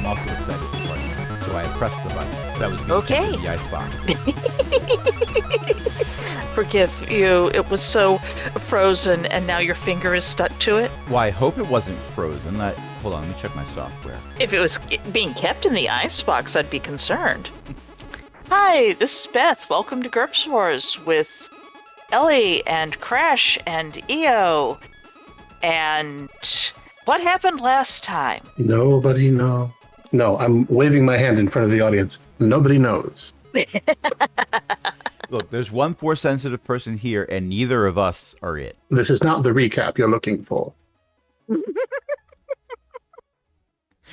I'm also excited for the button. So I pressed the button. That was being Okay. kept in the icebox. Forgive you. It was so frozen, and now your finger is stuck to it. Well, I hope it wasn't frozen. Hold on, let me check my software. If it was being kept in the icebox, I'd be concerned. Hi, this is Beth. Welcome to GURPS Wars with Ellie and Crash and EO. And what happened last time? Nobody knows. No, I'm waving my hand in front of the audience. Nobody knows. Look, there's one Force sensitive person here, and neither of us are it. This is not the recap you're looking for.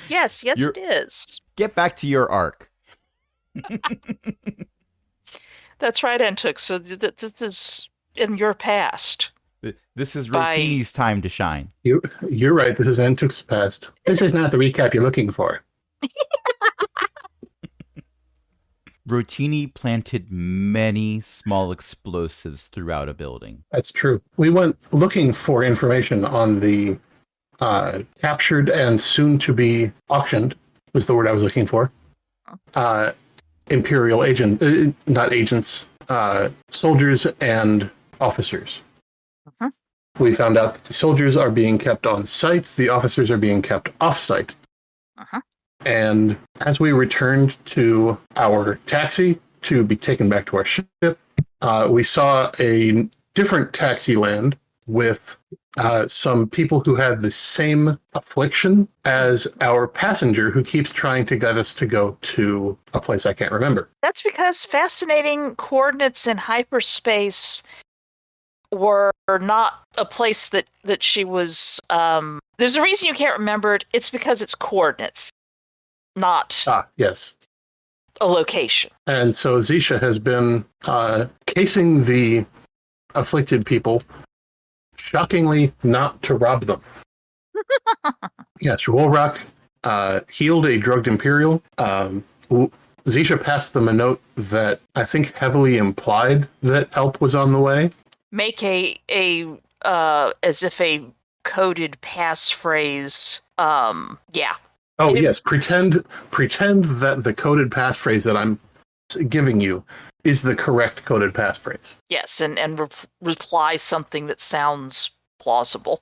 Yes, it is. Get back to your arc. That's right, Antuk. So this is in your past. This is Rotini's time to shine. You're right. This is Antuk's past. This is not the recap you're looking for. Rotini planted many small explosives throughout a building. That's true. We went looking for information on the captured and soon to be auctioned, was the word I was looking for. Imperial agent, not agents, soldiers and officers. Uh-huh. We found out that the soldiers are being kept on site, the officers are being kept off site. Uh-huh. And as we returned to our taxi to be taken back to our ship, we saw a different taxi land with some people who had the same affliction as our passenger who keeps trying to get us to go to a place I can't remember. That's because fascinating coordinates in hyperspace were not a place that she was... there's a reason you can't remember it. It's because it's coordinates, not yes, a location. And so Zisha has been casing the afflicted people, shockingly not to rob them. Yes, Wolrock healed a drugged Imperial. Zisha passed them a note that I think heavily implied that help was on the way. Make a as if a coded passphrase. Yeah. Oh, yes. Pretend that the coded passphrase that I'm giving you is the correct coded passphrase. Yes, and reply something that sounds plausible,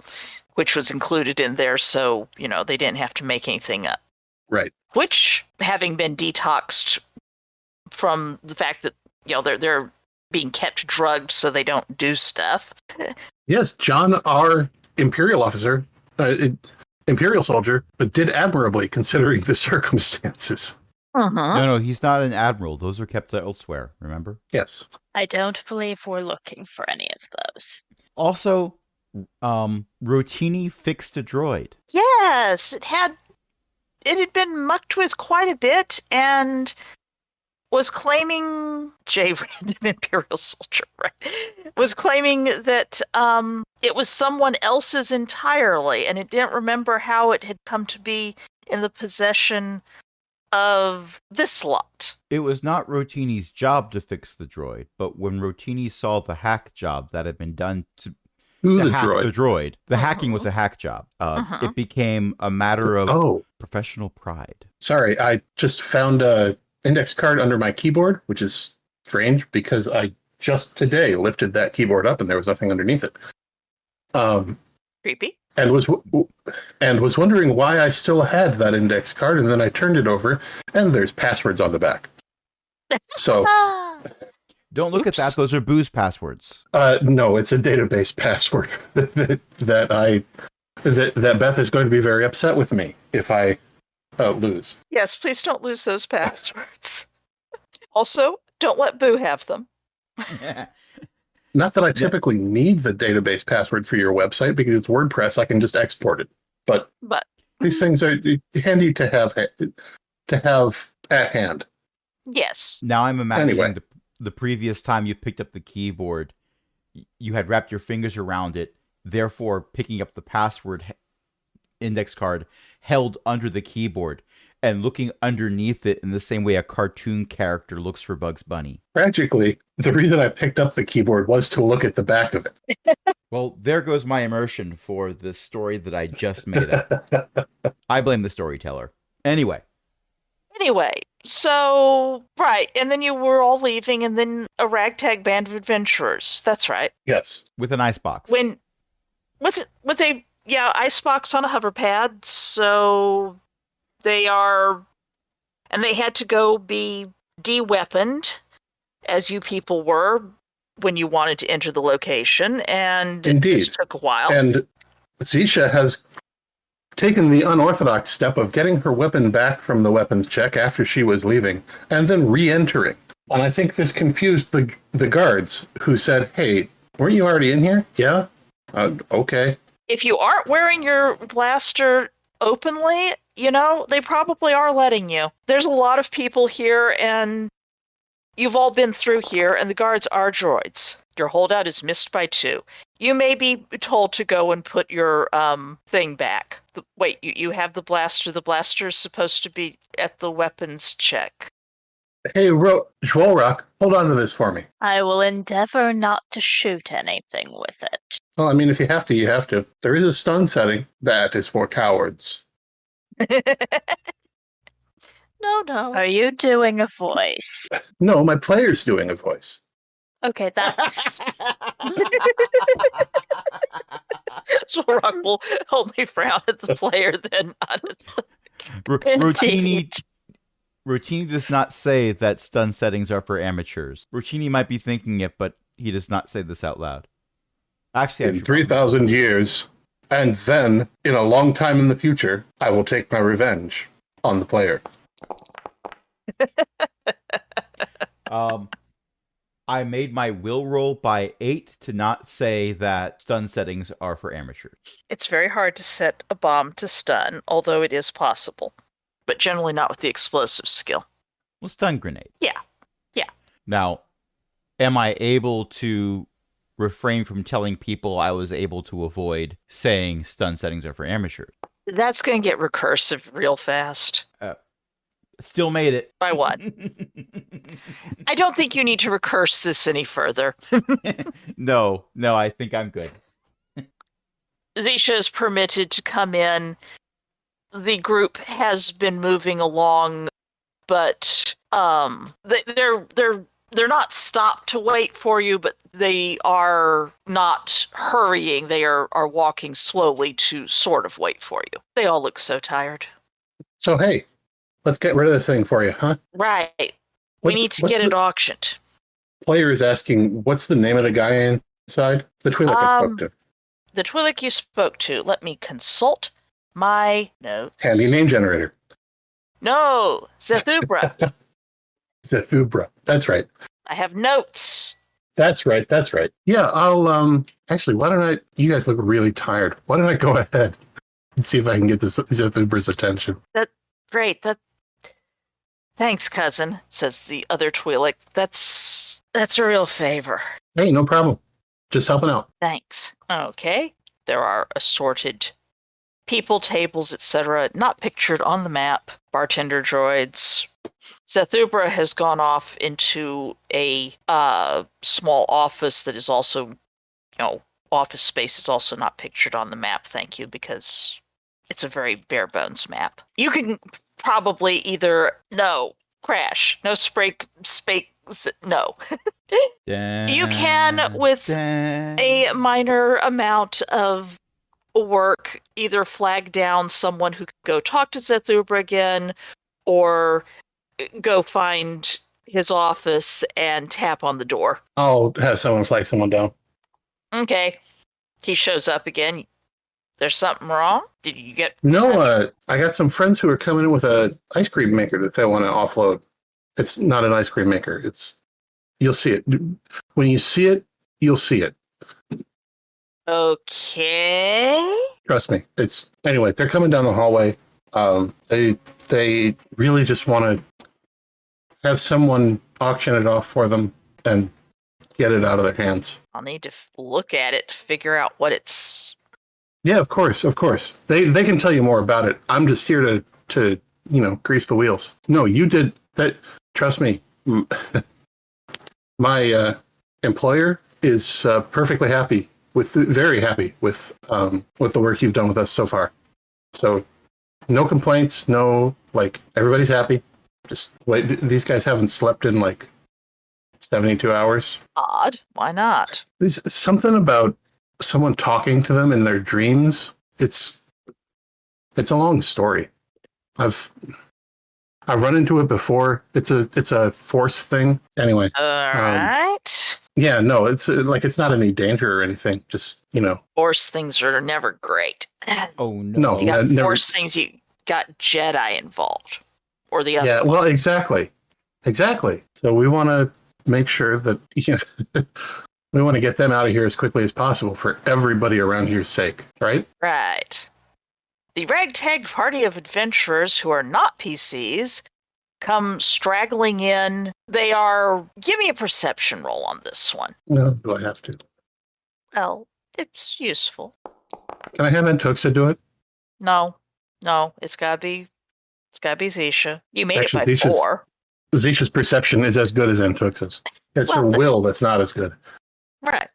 which was included in there, so, they didn't have to make anything up. Right. Which, having been detoxed from the fact that, they're being kept drugged so they don't do stuff. Yes, John, our Imperial officer, Imperial soldier, but did admirably considering the circumstances. Uh-huh. No, he's not an admiral. Those are kept elsewhere, remember? Yes. I don't believe we're looking for any of those. Also, Rotini fixed a droid. Yes, it had been mucked with quite a bit and was claiming, random Imperial soldier, right? Was claiming that it was someone else's entirely, and it didn't remember how it had come to be in the possession of this lot. It was not Rotini's job to fix the droid, but when Rotini saw the hack job that had been done to hack the droid, the hacking was a hack job. It became a matter of professional pride. Sorry, I just found a index card under my keyboard, which is strange because I just today lifted that keyboard up and there was nothing underneath it. Creepy. And was wondering why I still had that index card, and then I turned it over, and there's passwords on the back. So don't look at that; those are booze passwords. No, it's a database password that Beth is going to be very upset with me if I lose. Yes, please don't lose those passwords. Also, don't let Boo have them. Not that I typically need the database password for your website because it's WordPress. I can just export it. But these things are handy to have at hand. Yes. Now I'm imagining the previous time you picked up the keyboard, you had wrapped your fingers around it, therefore picking up the password index card held under the keyboard and looking underneath it in the same way a cartoon character looks for Bugs Bunny. Tragically, the reason I picked up the keyboard was to look at the back of it. Well, there goes my immersion for the story that I just made up. I blame the storyteller. Anyway, Anyway, so right, and then you were all leaving, and then a ragtag band of adventurers. That's right. Yes. With an icebox. When with a icebox on a hover pad, so they are, and they had to go be de-weaponed, as you people were when you wanted to enter the location, and Indeed. this took a while. And Zisha has taken the unorthodox step of getting her weapon back from the weapons check after she was leaving, and then re-entering. And I think this confused the guards, who said, "Hey, weren't you already in here?" "Yeah." Okay. If you aren't wearing your blaster openly, they probably are letting you. There's a lot of people here, and you've all been through here, and the guards are droids. Your holdout is missed by 2. You may be told to go and put your thing back. Wait, you have the blaster. The blaster is supposed to be at the weapons check. Hey, Jwolrock, hold on to this for me. I will endeavor not to shoot anything with it. Well, I mean, if you have to, you have to. There is a stun setting that is for cowards. No. Are you doing a voice? No, my player's doing a voice. Okay, that's So Rock will only frown at the player, then not at Rotini does not say that stun settings are for amateurs. Rotini might be thinking it, but he does not say this out loud. Actually, In 3,000 years, and then, in a long time in the future, I will take my revenge on the player. I made my will roll by 8 to not say that stun settings are for amateurs. It's very hard to set a bomb to stun, although it is possible, but generally not with the explosive skill. Well, stun grenade. Yeah. Now, am I able to refrain from telling people I was able to avoid saying stun settings are for amateurs? That's going to get recursive real fast. Still made it. By what? I don't think you need to recurse this any further. No, I think I'm good. Zisha is permitted to come in. The group has been moving along, but they're not stopped to wait for you, but they are not hurrying. They are walking slowly to sort of wait for you. They all look so tired. So, hey, let's get rid of this thing for you, huh? Right. We need to get it auctioned. Player is asking, what's the name of the guy inside? The Twi'lek I spoke to. The Twi'lek you spoke to. Let me consult my notes. Handy name generator. No, Zethubra. Zethubra. That's right. I have notes. That's right. Yeah, I'll, actually, why don't you guys look really tired. Why don't I go ahead and see if I can get this Zethubra's attention? Great. Thanks, cousin, says the other Twi'lek. That's a real favor. Hey, no problem. Just helping out. Thanks. Okay. There are assorted people, tables, etc., not pictured on the map. Bartender droids. Zethubra has gone off into a small office that is also, office space is also not pictured on the map, thank you, because it's a very bare bones map. You can probably either crash, no no. You can, with a minor amount of work, either flag down someone who could go talk to Zethubra again, or go find his office and tap on the door. I'll have someone flag someone down. Okay. He shows up again. There's something wrong? Did you get... No, I got some friends who are coming in with a ice cream maker that they want to offload. It's not an ice cream maker. You'll see it. When you see it, you'll see it. Okay. Trust me. Anyway, they're coming down the hallway. They really just want to have someone auction it off for them and get it out of their hands. I'll need to look at it to figure out what it's... Yeah, of course. They can tell you more about it. I'm just here to grease the wheels. No, you did that. Trust me. My employer is perfectly happy very happy with the work you've done with us so far. So no complaints. No, everybody's happy. Just wait. These guys haven't slept in like 72 hours. Odd. Why not? There's something about someone talking to them in their dreams. It's a long story. I've run into it before. It's a force thing. Anyway. All right. Yeah, no, it's not any danger or anything. Just, Force things are never great. Oh no. No, You got never. force things, you got Jedi involved. Or the other Yeah, well, ones. exactly. So we want to make sure that we want to get them out of here as quickly as possible for everybody around here's sake, right? Right. The ragtag party of adventurers who are not PCs come straggling in. They are... Give me a perception roll on this one. No, do I have to? Well, it's useful. Can I have Antoxa do it? No, it's gotta be Zisha. You made Actually, it by Zisha's- 4. Zisha's perception is as good as Antoxa's. It's her Well, will that's not as good. Right.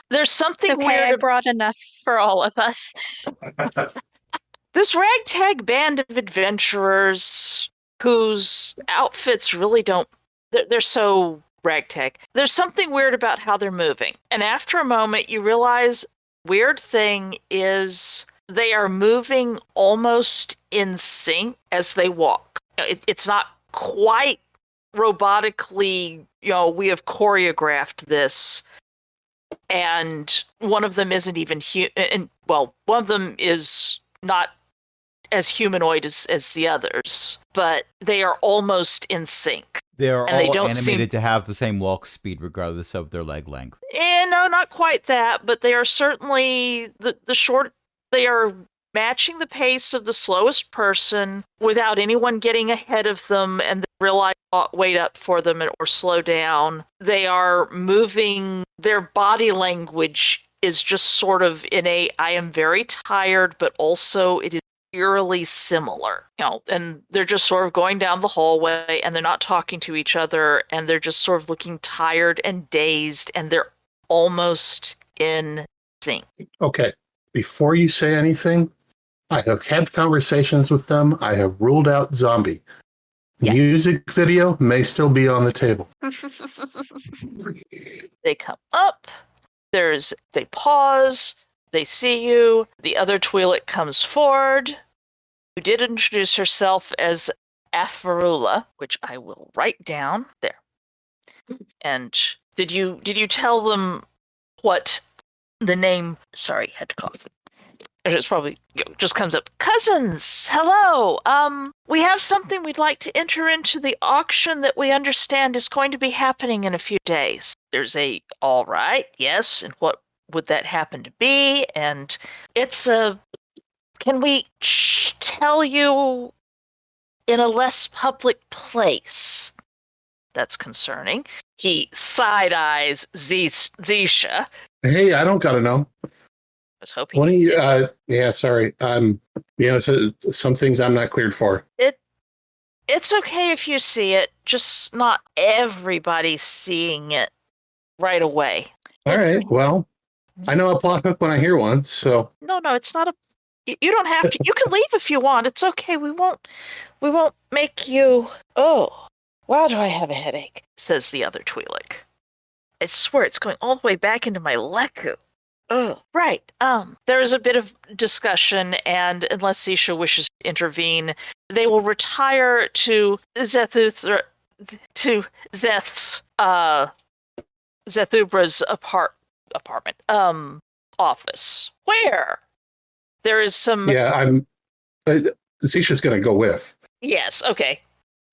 There's something Okay, I weird. brought enough for all of us. This ragtag band of adventurers whose outfits really don't... They're so ragtag. There's something weird about how they're moving. And after a moment, you realize weird thing is they are moving almost in sync as they walk. It's not quite robotically, we have choreographed this. And one of them isn't even one of them is not as humanoid as the others, but they are almost in sync. They are And all they don't animated to have the same walk speed regardless of their leg length. No, not quite that, but they are certainly the short. They are matching the pace of the slowest person without anyone getting ahead of them and realize wait up for them or slow down. They are moving. Their body language is just sort of in a I am very tired, but also it is eerily similar. And they're just sort of going down the hallway and they're not talking to each other and they're just sort of looking tired and dazed and they're almost in sync. Okay, before you say anything, I have had conversations with them. I have ruled out zombie. Yeah. Music video may still be on the table. They come up, they pause, they see you, the other Twi'lek comes forward, who did introduce herself as Afarula, which I will write down there. And did you tell them what the name... Sorry, had to cough. It's probably just comes up. Cousins, hello. We have something we'd like to enter into the auction that we understand is going to be happening in a few days. There's a all right, yes, and what would that happen to be? And it's a... Can we tell you in a less public place? That's concerning. He side-eyes Zisha. Hey, I don't gotta know. I was hoping. What do you? Yeah, sorry. Some things I'm not cleared for. It's okay if you see it, just not everybody seeing it right away. All right. Well, I know a plot hook when I hear one. So No, it's not a... You don't have to. You can leave if you want. It's okay. We won't make you... Oh, why do I have a headache? Says the other Twi'lek. I swear it's going all the way back into my leku. Oh, right. There's a bit of discussion, and unless Zisha wishes to intervene, they will retire to Zeth's Zethubra's apartment. Office. Where? There is some... yeah, Zisha's gonna go with. Yes, okay.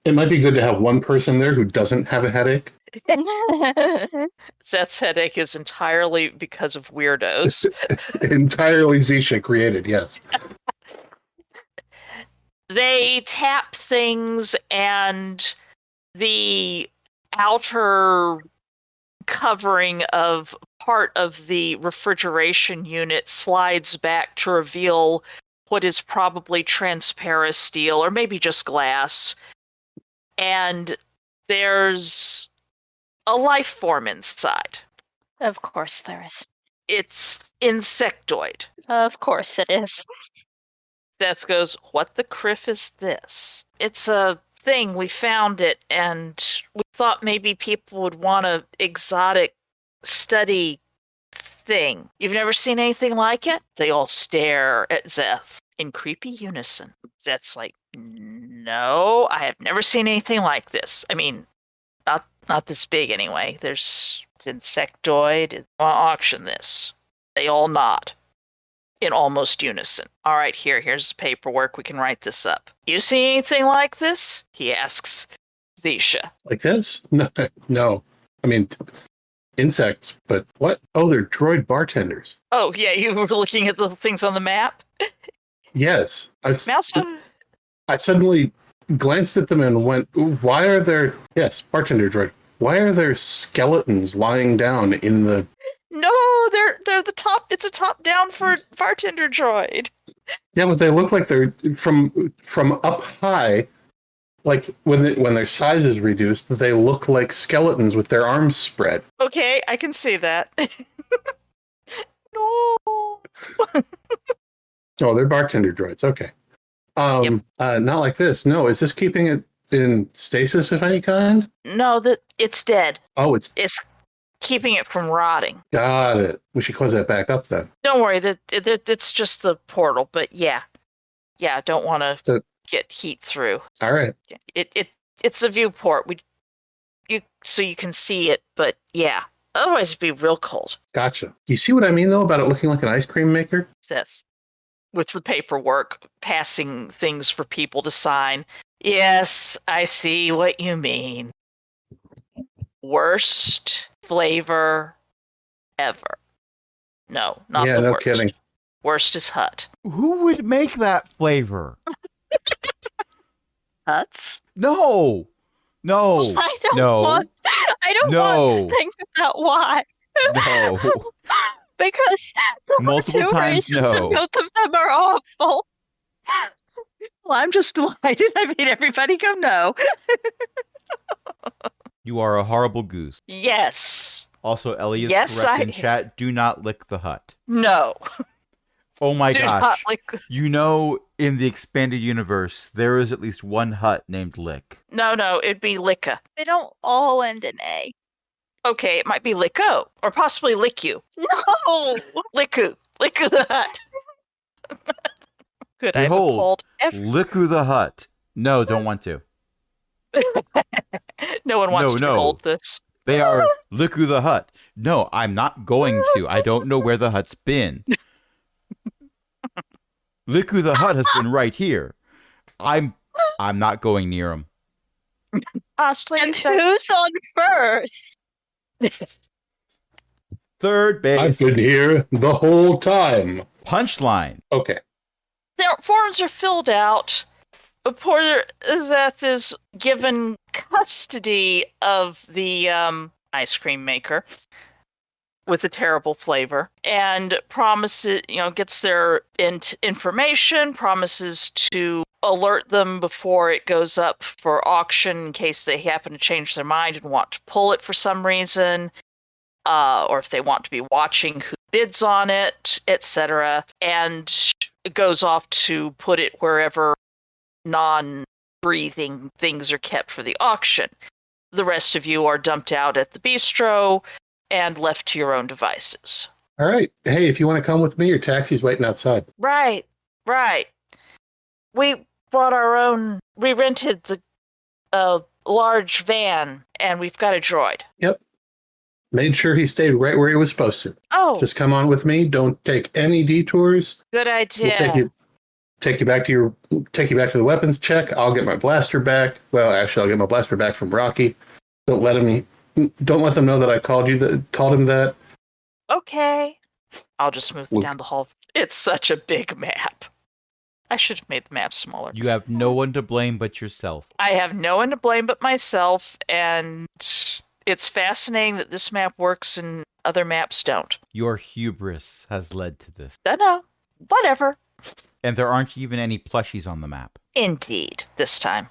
It might be good to have one person there who doesn't have a headache. Zeth's headache is entirely because of weirdos. Entirely Zisha created, yes. They tap things and the outer covering of part of the refrigeration unit slides back to reveal what is probably transparent steel or maybe just glass. And there's a life form inside. Of course there is. It's insectoid. Of course it is. Seth goes, what the criff is this? It's a thing. We found it, and we thought maybe people would want a exotic study thing. You've never seen anything like it? They all stare at Zeth in creepy unison. Zeth's like, no, I have never seen anything like this. I mean, not this big anyway. It's insectoid. I'll auction this. They all nod in almost unison. All right, here's the paperwork. We can write this up. You see anything like this? He asks Zisha. Like this? No, no. I mean, insects, but what? Oh, they're droid bartenders. Oh, yeah, you were looking at the things on the map? Yes. Mouse. I suddenly glanced at them and went, why are there... Yes, bartender droid. Why are there skeletons lying down in the... No, they're the top. It's a top down for bartender droid. Yeah, but they look like they're from up high. Like when their size is reduced, they look like skeletons with their arms spread. Okay, I can see that. No. Oh, they're bartender droids. Okay. Not like this. No, is this keeping it in stasis of any kind? No, that it's dead. Oh, it's Keeping it from rotting. got it. We should close that back up then. Don't worry, that it's just the portal. But yeah, don't want to get heat through. All right. It's a viewport. So you can see it, but yeah, otherwise it'd be real cold. Gotcha. You see what I mean though about it looking like an ice cream maker? Seth, with the paperwork, passing things for people to sign. Yes, I see what you mean. Worst flavor ever. No, not Yeah, the no worst. kidding. Worst is Hut. Who would make that flavor? Huts? No. No. I don't No. want. I don't No. want to think about why. No. Because there were Multiple two times, reasons, no. and both of them are awful. Well, I'm just delighted. I made everybody go no. You are a horrible goose. Yes. Also, Ellie is Yes, correct I in chat. Do not lick the hut. No. Oh my Do gosh. not lick. You know, in the expanded universe, there is at least one hut named Lick. No, it'd be Licka. They don't all end in A. Okay, it might be Licko, or possibly Lick You. No! Licku the Hut. Good, I have Behold, appalled Licku the Hut. No, don't want to. No one wants to No. hold this. They are Licku the Hut. No, I'm not going to. I don't know where the hut's been. Licku the Hut has been right here. I'm not going near him. And who's on first? Third I've base. been here the whole time. Punchline. Okay. Their forms are filled out. Porter Zeth is given custody of the ice cream maker with a terrible flavor, and promises, gets their information, promises to alert them before it goes up for auction in case they happen to change their mind and want to pull it for some reason, or if they want to be watching who bids on it, etc. And it goes off to put it wherever non-breathing things are kept for the auction. The rest of you are dumped out at the bistro and left to your own devices. All right. Hey, if you want to come with me, your taxi's waiting outside. Right. We brought our own. We rented the large van, and we've got a droid. Yep. Made sure he stayed right where he was supposed to. Oh, Just come on with me. Don't take any detours. good idea. We'll take you back to the weapons check. I'll get my blaster back. Well, actually, I'll get my blaster back from Rocky. Don't let them know that I called him that. Okay. I'll just move down the hall. It's such a big map. I should have made the map smaller. You have no one to blame but yourself. I have no one to blame but myself, and it's fascinating that this map works and other maps don't. Your hubris has led to this. No, whatever. And there aren't even any plushies on the map. Indeed, this time.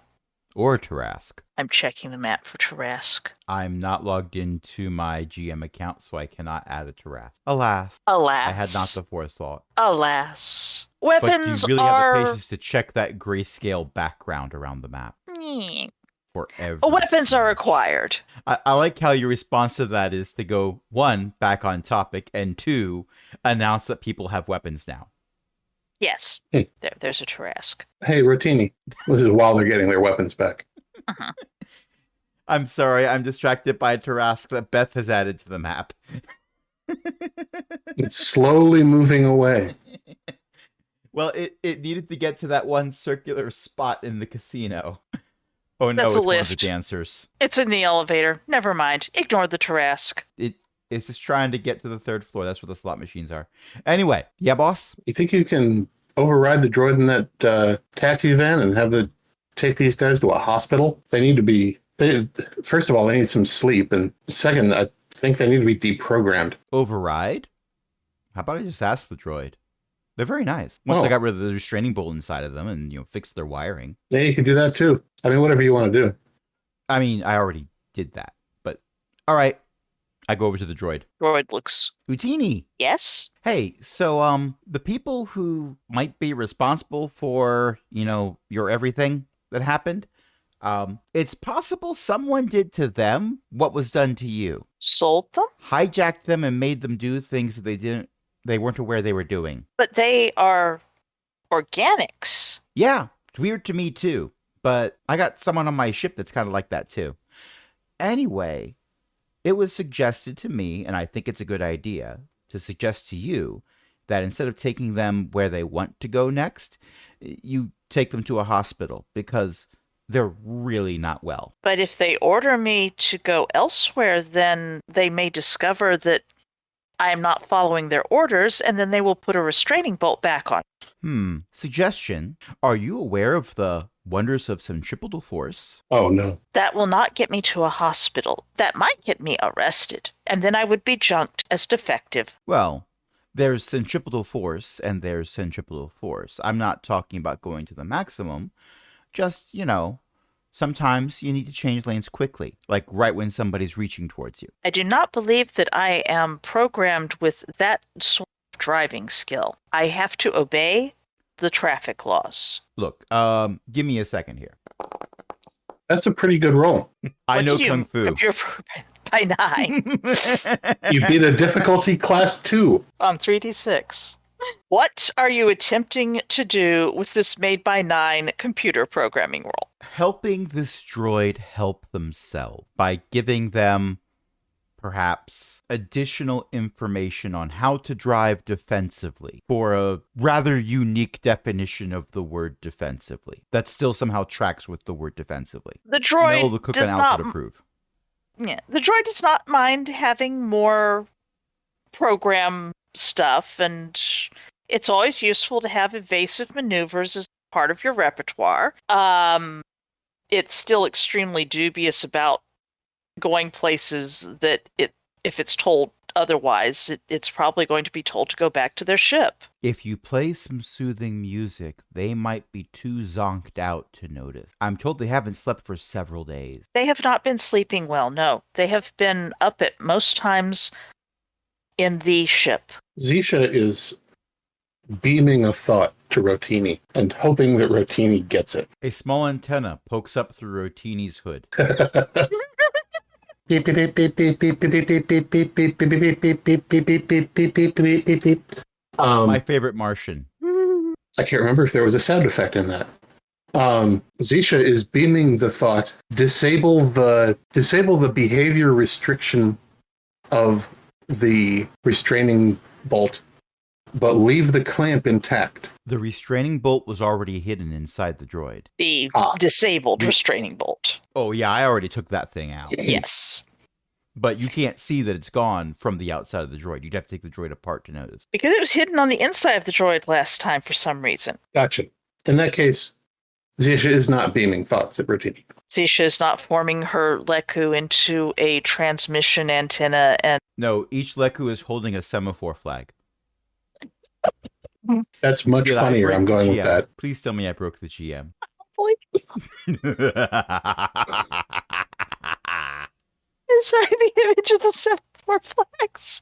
Or Tarask. I'm checking the map for Tarask. I'm not logged into my GM account, so I cannot add a Tarask. Alas. Alas. I had not the forethought. Alas. But Weapons you really are... have the patience to check that grayscale background around the map. For every Weapons are required. I like how your response to that is to go, 1, back on topic, and 2, announce that people have weapons now. Yes. Hey. There's a Trask. Hey, Rotini. This is while they're getting their weapons back. Uh-huh. I'm sorry, I'm distracted by a Tarask that Beth has added to the map. It's slowly moving away. Well, it needed to get to that one circular spot in the casino. Oh no, That's it's a one of the lift. dancers. It's in the elevator. Never mind. Ignore the Trask. It's just trying to get to the 3rd floor. That's where the slot machines are. Anyway, yeah, boss? You think you can override the droid in that taxi van and have the take these guys to a hospital? They need to be... first of all, they need some sleep. And second, I think they need to be deprogrammed. Override? How about I just ask the droid? They're very nice. Once I Oh. got rid of the restraining bolt inside of them and, fixed their wiring. Yeah, you can do that too. I mean, whatever you want to do. I mean, I already did that. But, all right. I go over to the droid. Droid looks. Rotini. Yes? Hey, so, the people who might be responsible for, your everything that happened, it's possible someone did to them what was done to you. Sold them? Hijacked them and made them do things that they weren't aware they were doing. But they are organics. Yeah, it's weird to me too. But I got someone on my ship that's kind of like that too. Anyway, it was suggested to me, and I think it's a good idea, to suggest to you that instead of taking them where they want to go next, you take them to a hospital because they're really not well. But if they order me to go elsewhere, then they may discover that I am not following their orders, and then they will put a restraining bolt back on. Suggestion. Are you aware of the wonders of centripetal force? Oh, no. That will not get me to a hospital. That might get me arrested, and then I would be junked as defective. Well, there's centripetal force and there's centripetal force. I'm not talking about going to the maximum. Just, sometimes you need to change lanes quickly, like right when somebody's reaching towards you. I do not believe that I am programmed with that sort of driving skill. I have to obey the traffic laws. Look, give me a second here. That's a pretty good roll. I What know did you Kung Fu. compare by 9 You beat a difficulty class 2. on 3d6. What are you attempting to do with this made by 9 computer programming roll? Helping this droid help themselves by giving them perhaps additional information on how to drive defensively for a rather unique definition of the word defensively that still somehow tracks with the word defensively. The droid Mel the cook does and not. Alfred approve. Yeah, the droid does not mind having more program stuff, and it's always useful to have evasive maneuvers as part of your repertoire. It's still extremely dubious about going places that if it's told otherwise, it's probably going to be told to go back to their ship. If you play some soothing music, they might be too zonked out to notice. I'm told they haven't slept for several days. They have not been sleeping well, no. They have been up at most times in the ship. Zisha is beaming a thought to Rotini and hoping that Rotini gets it. A small antenna pokes up through Rotini's hood. My favorite Martian. I can't remember if there was a sound effect in that. Zisha is beaming the thought: disable the behavior restriction of the restraining bolt, but leave the clamp intact. The restraining bolt was already hidden inside the droid. The disabled restraining bolt. Oh yeah, I already took that thing out. Yes. But you can't see that it's gone from the outside of the droid. You'd have to take the droid apart to notice. Because it was hidden on the inside of the droid last time for some reason. Gotcha. In that case, Zisha is not beaming thoughts at Rotini. Zisha is not forming her Leku into a transmission antenna, and No, each Leku is holding a semaphore flag. That's much Did I funnier. break I'm the going with GM? that. Please tell me I broke the GM. sorry, the image of the semaphore flags.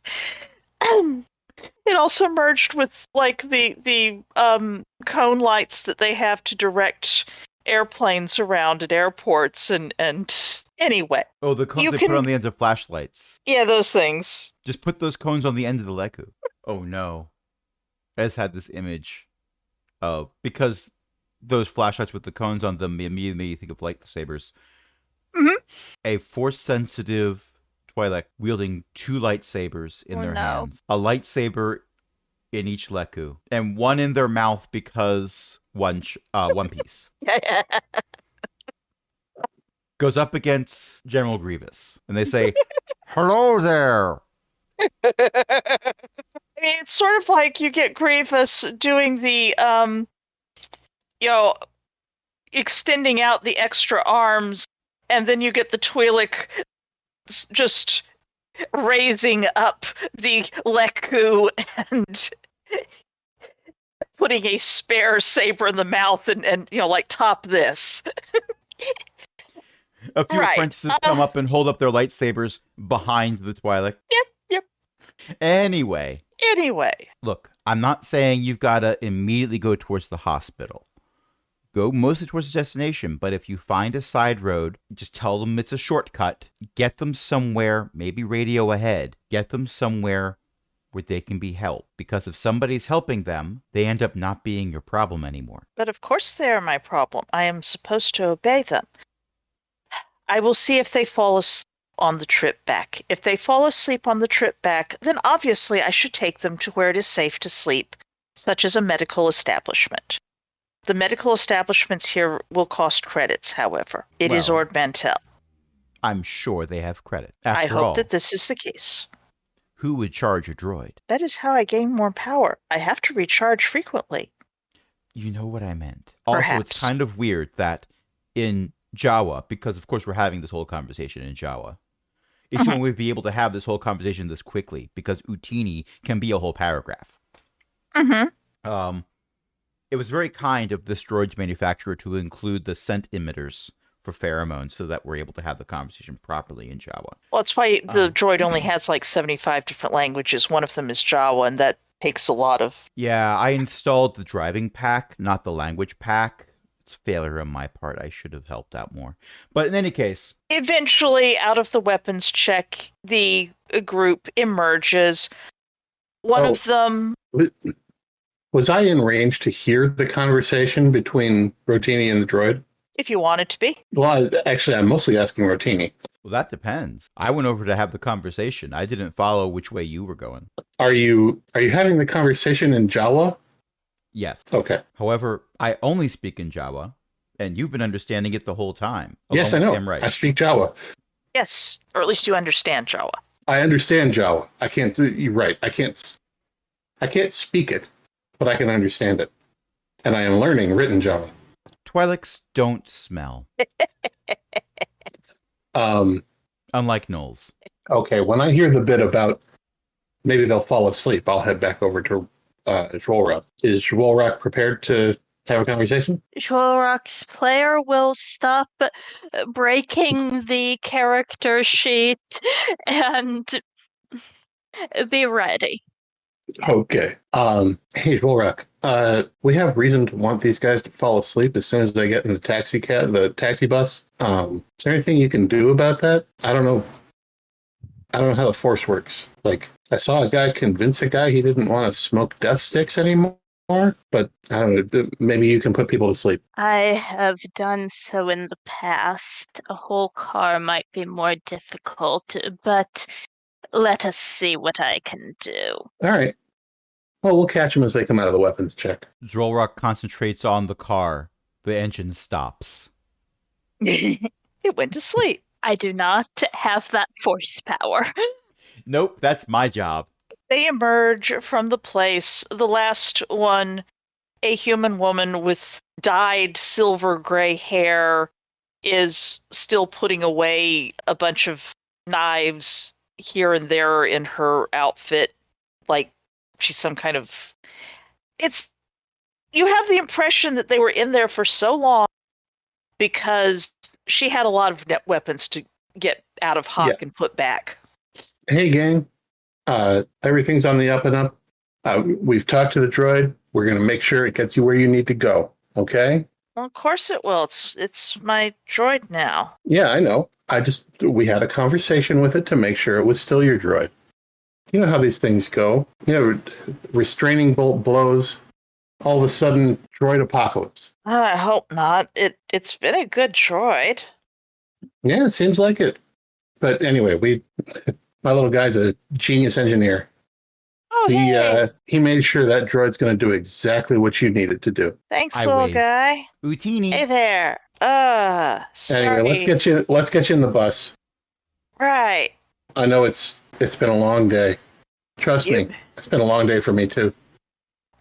It also merged with like the cone lights that they have to direct airplanes around at airports and anyway. Oh, the cones You they can- put on the ends of flashlights. Yeah, those things. Just put those cones on the end of the leku. Oh no. Ez had this image of, because those flashlights with the cones on them immediately made you think of lightsabers. Mhm. A force-sensitive Twi'lek wielding 2 lightsabers in Oh, their no. hands. A lightsaber in each leku. And one in their mouth because one piece. Goes up against General Grievous. And they say, "Hello there." I mean, it's sort of like you get Grievous doing the, extending out the extra arms, and then you get the Twi'lek just raising up the Leku and putting a spare saber in the mouth and like, top this. A few Right. apprentices come up and hold up their lightsabers behind the Twi'lek. Yep. Anyway, look, I'm not saying you've got to immediately go towards the hospital. Go mostly towards the destination, but if you find a side road, just tell them it's a shortcut. Get them somewhere, maybe radio ahead. Get them somewhere where they can be helped. Because if somebody's helping them, they end up not being your problem anymore. But of course they are my problem. I am supposed to obey them. I will see if they fall asleep on the trip back. If they fall asleep on the trip back, then obviously I should take them to where it is safe to sleep, such as a medical establishment. The medical establishments here will cost credits, however. It is Well, Ord Mantell. I'm sure they have credit. I After hope all, that this is the case. who would charge a droid? That is how I gain more power. I have to recharge frequently. You know what I meant. Also, Perhaps. it's kind of weird that in Jawa, because of course we're having this whole conversation in Jawa, it's when we'd be able to have this whole conversation this quickly, because Rotini can be a whole paragraph. Mm-hmm. It was very kind of this droid's manufacturer to include the scent emitters for pheromones so that we're able to have the conversation properly in Jawa. Well, that's why the droid only has like 75 different languages. One of them is Jawa, and that takes a lot of... Yeah, I installed the driving pack, not the language pack. It's failure on my part. I should have helped out more. But in any case... Eventually, out of the weapons check, the group emerges. One of them... Was I in range to hear the conversation between Rotini and the droid? If you wanted to be. Well, actually, I'm mostly asking Rotini. Well, that depends. I went over to have the conversation. I didn't follow which way you were going. Are you having the conversation in Jawa? Yes. Okay. However, I only speak in Jawa, and you've been understanding it the whole time. Yes, I along know. with Sam Wright. I speak Jawa. Yes, or at least you understand Jawa. I understand Jawa. I can't. You're right. I can't speak it, but I can understand it, and I am learning written Jawa. Twi'leks don't smell, unlike Knowles. Okay. When I hear the bit about maybe they'll fall asleep, I'll head back over to Jwolrak. Is Jwolrak prepared to have a conversation? Jolrock's player will stop breaking the character sheet and be ready. Okay. Hey, Jwolrak. We have reason to want these guys to fall asleep as soon as they get in the taxi bus. Is there anything you can do about that? I don't know how the Force works. Like, I saw a guy convince a guy he didn't want to smoke death sticks anymore, but I don't know. Maybe you can put people to sleep. I have done so in the past. A whole car might be more difficult, but let us see what I can do. All right. Well, we'll catch them as they come out of the weapons check. Jolrock concentrates on the car. The engine stops. It went to sleep. I do not have that force power. Nope, that's my job. They emerge from the place. The last one, a human woman with dyed silver gray hair, is still putting away a bunch of knives here and there in her outfit, like she's some kind of... You have the impression that they were in there for so long because she had a lot of weapons to get out of hock and put back. Hey, gang. Everything's on the up and up. We've talked to the droid. We're going to make sure it gets you where you need to go. Okay? Well, of course it will. It's my droid now. Yeah, I know. We had a conversation with it to make sure it was still your droid. You know how these things go. You know, restraining bolt blows, all of a sudden, droid apocalypse. I hope not. It's been a good droid. Yeah, it seems like it. But anyway, my little guy's a genius engineer. Oh, hey. He made sure that droid's going to do exactly what you need it to do. Thanks, I little waved. guy. Rotini. Hey there. Sorry. Anyway, let's get you in the bus. Right. I know it's been a long day. Trust me, it's been a long day for me too.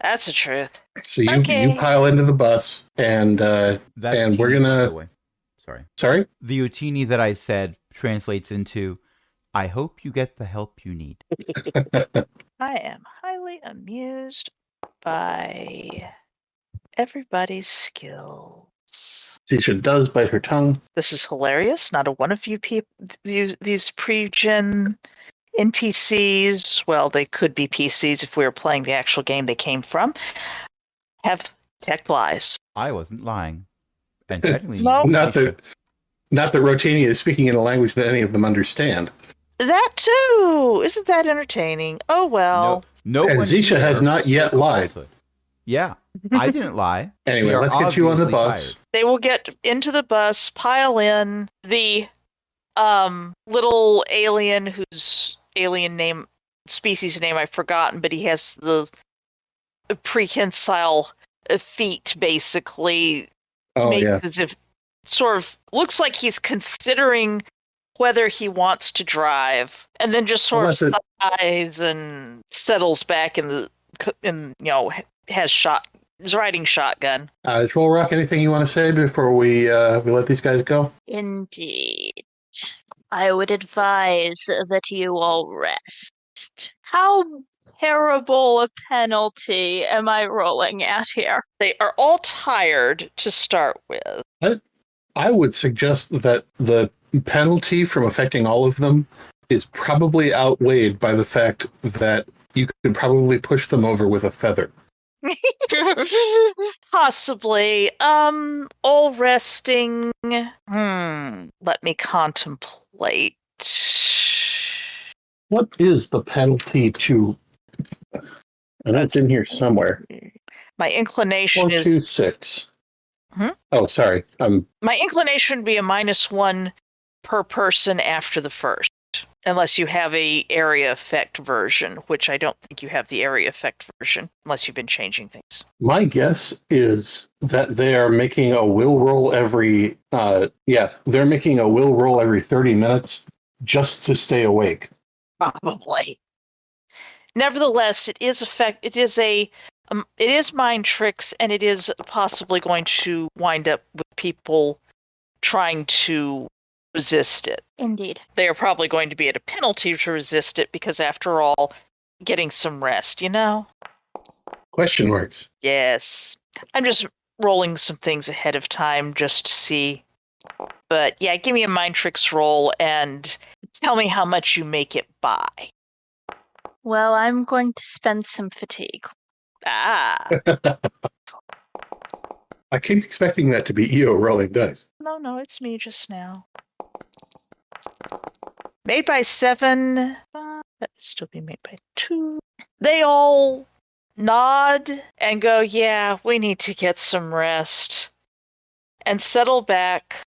That's the truth. So you Okay. pile into the bus, and That and we're Utini, by the gonna. way. Sorry. Sorry. The Utini that I said translates into, I hope you get the help you need. I am highly amused by everybody's skills. Zisha does bite her tongue. This is hilarious. Not a one of you people, these pre-gen NPCs, well, they could be PCs if we were playing the actual game they came from, have tech lies. I wasn't lying. And technically, No. Not that Rotini is speaking in a language that any of them understand. That too! Isn't that entertaining? Oh well. no And one Zisha has here not yet spoke a lied. falsehood. Yeah, I didn't lie. Anyway, We are let's get you on the obviously bus. tired. They will get into the bus, pile in. The little alien whose species name I've forgotten, but he has the prehensile feet, basically. Oh makes yeah. as if sort of looks like he's considering whether he wants to drive, and then just sort of sighs and settles back is riding shotgun. Troll Rock, anything you want to say before we let these guys go? Indeed. I would advise that you all rest. How terrible a penalty am I rolling at here? They are all tired to start with. I would suggest that the penalty from affecting all of them is probably outweighed by the fact that you could probably push them over with a feather. Possibly. All resting. Let me contemplate. What is the penalty to... And that's in here somewhere. My inclination is 426. Oh, sorry. my inclination would be a -1 per person after the first, unless you have a area effect version, which I don't think you have the area effect version, unless you've been changing things. My guess is that they are making a will roll every... they're making a will roll every 30 minutes just to stay awake. Probably. Nevertheless, it is mind tricks, and it is possibly going to wind up with people trying to resist it. Indeed. They are probably going to be at a penalty to resist it because, after all, getting some rest, you know? Question marks. Yes. I'm just rolling some things ahead of time just to see. But yeah, give me a mind tricks roll and tell me how much you make it by. Well, I'm going to spend some fatigue. Ah. I keep expecting that to be EO rolling dice. No, it's me just now. Made by 7. That'd still be made by 2. They all nod and go, yeah, we need to get some rest. And settle back.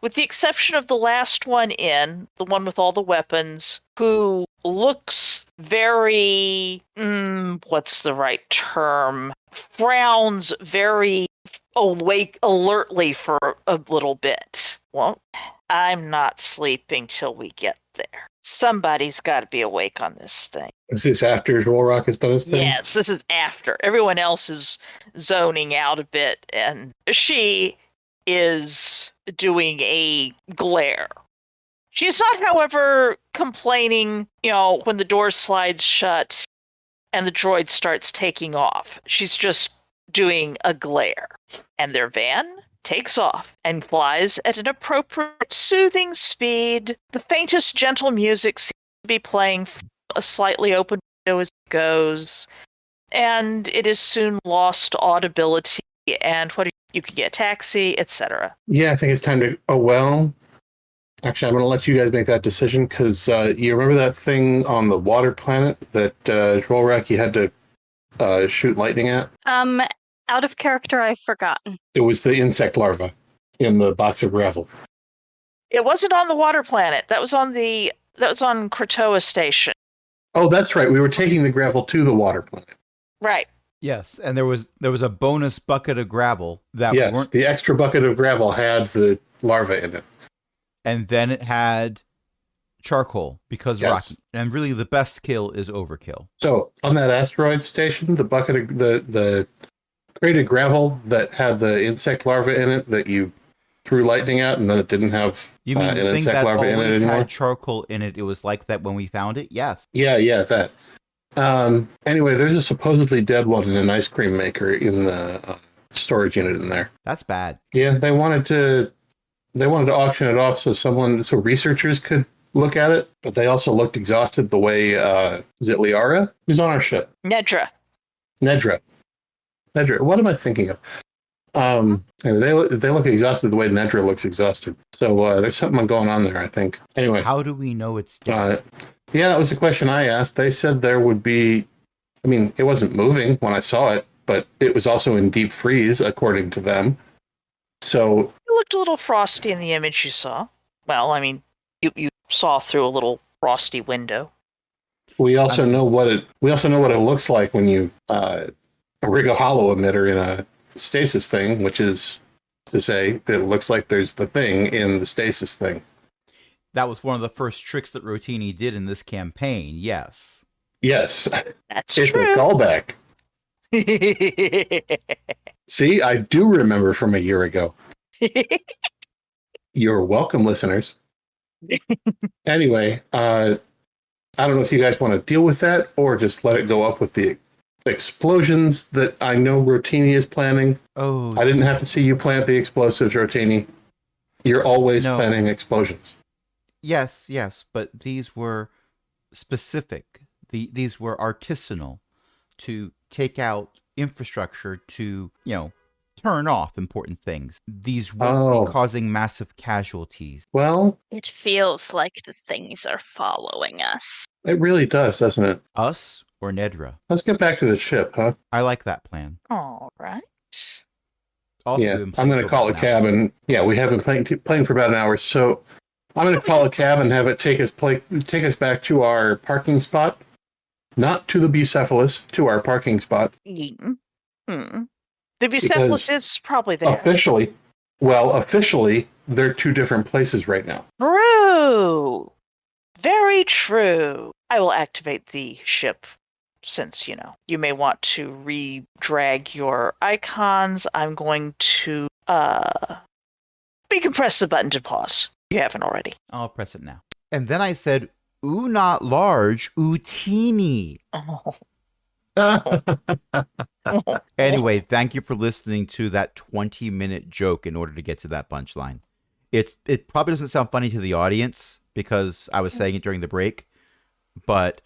With the exception of the last one in, the one with all the weapons, who looks very, what's the right term? Frowns very awake, alertly for a little bit. Well, I'm not sleeping till we get there. Somebody's got to be awake on this thing. Is this after Rollrock has done his thing? Yes, this is after. Everyone else is zoning out a bit, and she is doing a glare. She's not, however, complaining, when the door slides shut and the droid starts taking off. She's just doing a glare. And their van takes off and flies at an appropriate, soothing speed. The faintest gentle music seems to be playing from a slightly open window as it goes. And it is soon lost audibility. And what are you You could get a taxi, etc. Yeah, I think it's time to. Oh well. Actually, I'm going to let you guys make that decision because you remember that thing on the water planet that Dvorak you had to shoot lightning at? Out of character, I've forgotten. It was the insect larva in the box of gravel. It wasn't on the water planet. That was on Kratoa Station. Oh, that's right. We were taking the gravel to the water planet. Right. Yes, and there was a bonus bucket of gravel that Yes, weren't, the extra bucket of gravel had the larva in it. and then it had charcoal because Yes. rocky. And really, the best kill is overkill. So on that asteroid station, the bucket of the crate of gravel that had the insect larva in it that you threw lightning at, and then it didn't have You mean an the thing insect that larva in it always anymore? had charcoal in it? It was like that when we found it. Yes. Yeah, that. Anyway, there's a supposedly dead one in an ice cream maker in the storage unit in there. That's bad. Yeah, they wanted to auction it off so researchers could look at it, but they also looked exhausted the way is it Liara? Who's on our ship? Nedra. Nedra. What am I thinking of? Anyway, they look exhausted the way Nedra looks exhausted. So there's something going on there, I think. Anyway, How do we know it's dead? yeah, that was the question I asked. They said there would be. I mean, it wasn't moving when I saw it, but it was also in deep freeze, according to them. So It looked a little frosty in the image you saw. Well, I mean, you saw through a little frosty window. we also know what it looks like when you rig a hollow emitter in a stasis thing, which is to say that it looks like there's the thing in the stasis thing. That was one of the first tricks that Rotini did in this campaign. Yes. Yes, That's it's a true. callback. See, I do remember from a year ago. You're welcome, listeners. Anyway, I don't know if you guys want to deal with that or just let it go up with the explosions that I know Rotini is planning. Oh, I didn't have to see you plant the explosives, Rotini. You're always No. planning explosions. yes, but these were specific. These were artisanal to take out infrastructure to, turn off important things. These won't be causing massive casualties. Well, It feels like the things are following us. it really does, doesn't it? Us or Nedra? Let's get back to the ship, huh? I like that plan. All right. Also, Yeah, we've been I'm going to playing call a for cab, about an and yeah, we have been playing for about an hour. So I'm going to call a cab and have it take us back to our parking spot, not to the Bucephalus, to our parking spot. Mm. The Bucephalus is probably there. Officially, they're two different places right now. True. Very true. I will activate the ship since, you may want to re-drag your icons. I'm going to press the button to pause. You haven't already. I'll press it now. And then I said, ooh, not large, ooh, teeny. Oh. Anyway, thank you for listening to that 20-minute joke in order to get to that punchline. It probably doesn't sound funny to the audience because I was saying it during the break, but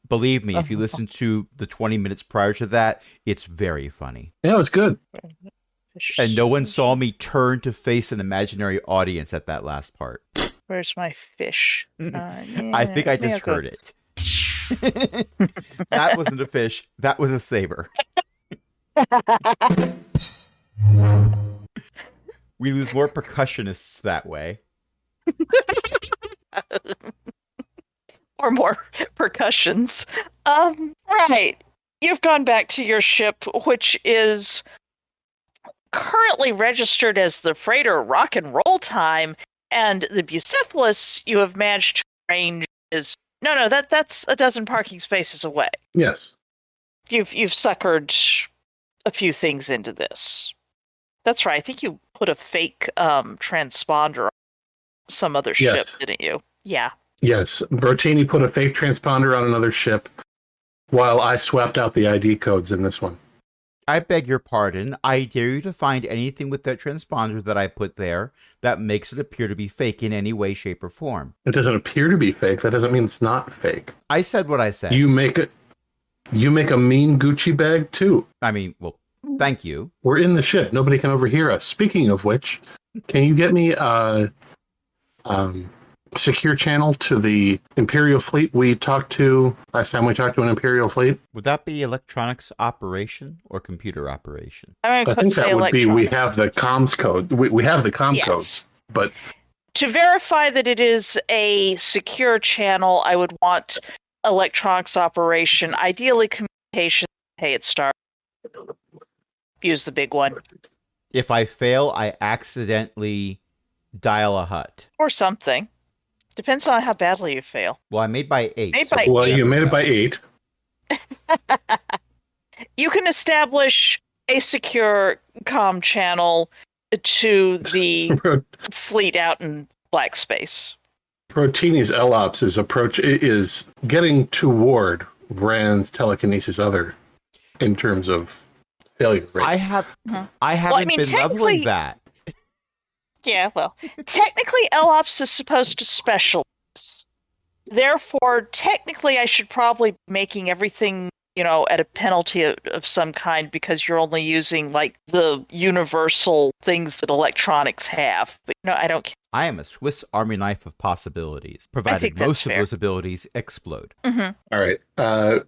believe me, if you listen to the 20 minutes prior to that, it's very funny. Yeah, it was good. And no one saw me turn to face an imaginary audience at that last part. Where's my fish? I think I just heard it. That wasn't a fish. That was a saber. We lose more percussionists that way. Or more percussions. Right. You've gone back to your ship, which is currently registered as the freighter Rock and Roll Time, and the Bucephalus you have managed to arrange is that's a dozen parking spaces away. Yes. You've suckered a few things into this. That's right. I think you put a fake transponder on some other ship, Yes. didn't you? Yeah. Yes. Rotini put a fake transponder on another ship while I swapped out the ID codes in this one. I beg your pardon. I dare you to find anything with that transponder that I put there that makes it appear to be fake in any way, shape, or form. It doesn't appear to be fake. That doesn't mean it's not fake. I said what I said. You make a mean Gucci bag too. I mean, well, Thank you. We're in the ship. Nobody can overhear us. Speaking of which, can you get me a secure channel to the Imperial fleet we talked to last time we talked to an Imperial fleet? Would that be electronics operation or computer operation? I'm I going think to say that would be we electronic. have the comms code. We have the comm code, Yes. but To verify that it is a secure channel, I would want electronics operation, ideally communication. Hey, it starts. Use the big one. If I fail, I accidentally dial a hut. Or something. Depends on how badly you fail. Well, I made by 8. Made so by well, eight. you made it by 8. You can establish a secure comm channel to the fleet out in black space. Rotini's LOPS is getting toward Rand's telekinesis other in terms of failure rate. I haven't mean, been leveling technically- that. Yeah, well, technically LOPS is supposed to specialize. Therefore, technically I should probably be making everything, at a penalty of some kind because you're only using like the universal things that electronics have. But I don't care. I am a Swiss Army knife of possibilities, think provided that's most of fair. those abilities explode. Mm-hmm. All right.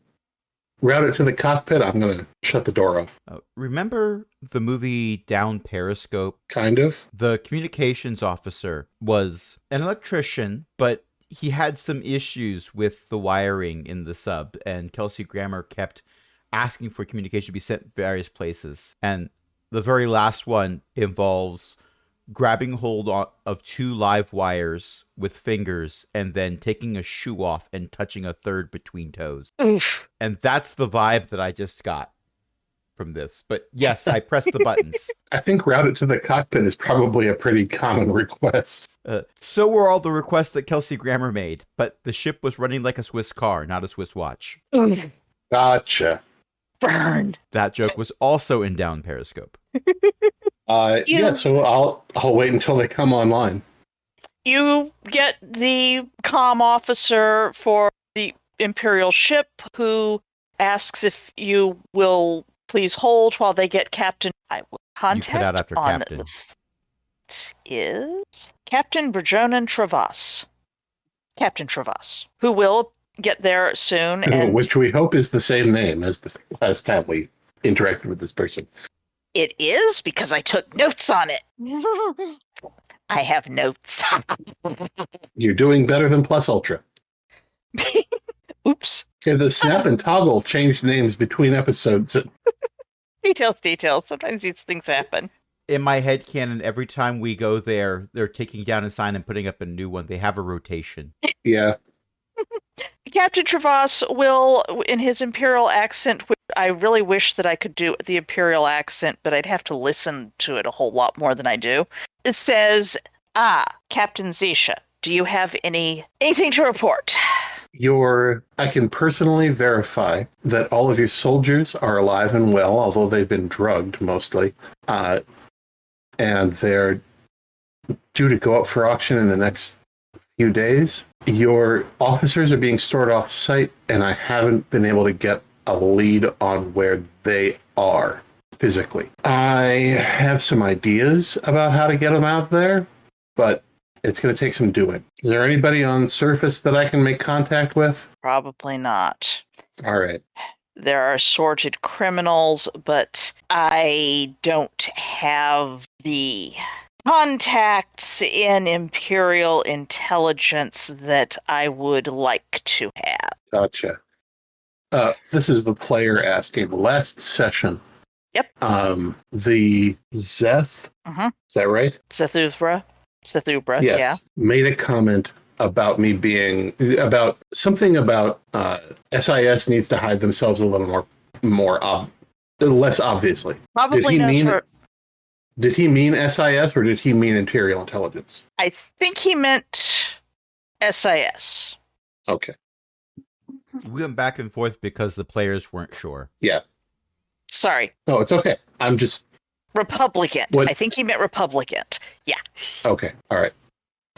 Route it to the cockpit. I'm going to shut the door off. Remember the movie Down Periscope? Kind of. The communications officer was an electrician, but he had some issues with the wiring in the sub, and Kelsey Grammer kept asking for communication to be sent various places. And the very last one involves grabbing hold of 2 live wires with fingers and then taking a shoe off and touching a third between toes. Oof. And that's the vibe that I just got from this. But yes, I pressed the buttons. I think route it to the cockpit is probably a pretty common request. So were all the requests that Kelsey Grammer made, but the ship was running like a Swiss car, not a Swiss watch. Gotcha. Burn. That joke was also in Down Periscope. Yeah, so I'll wait until they come online. You get the comm officer for the Imperial ship who asks if you will please hold while they get Captain. I will contact You cut out after on Captain. is Captain Brajonan Travas. Captain Travas, who will get there soon. And Which we hope is the same name as the last time we interacted with this person. it is because I took notes on it. I have notes. You're doing better than Plus Ultra. Oops. Okay, the Snap and Toggle changed names between episodes. Details. Sometimes these things happen. In my headcanon, every time we go there, they're taking down a sign and putting up a new one. They have a rotation. Yeah. Captain Travas will, in his Imperial accent, which I really wish that I could do the Imperial accent, but I'd have to listen to it a whole lot more than I do. It says, Captain Zisha, do you have anything to report? I can personally verify that all of your soldiers are alive and well, although they've been drugged mostly. And they're due to go up for auction in the next few days. Your officers are being stored off site, and I haven't been able to get a lead on where they are physically. I have some ideas about how to get them out there, but it's going to take some doing. Is there anybody on surface that I can make contact with? Probably not. All right. There are assorted criminals, but I don't have the contacts in Imperial intelligence that I would like to have. Gotcha. This is the player asking. Last session. Yep. The Zeth, Mhm. is that right? Zethubra, Yes. yeah. Made a comment about me being about something about SIS needs to hide themselves a little less obviously. Probably knows where. Did he mean SIS or did he mean Imperial Intelligence? I think he meant SIS. Okay. We went back and forth because the players weren't sure. Yeah. Sorry, Oh, it's okay. I'm just Republican. What- I think he meant Republican. Yeah. okay. All right.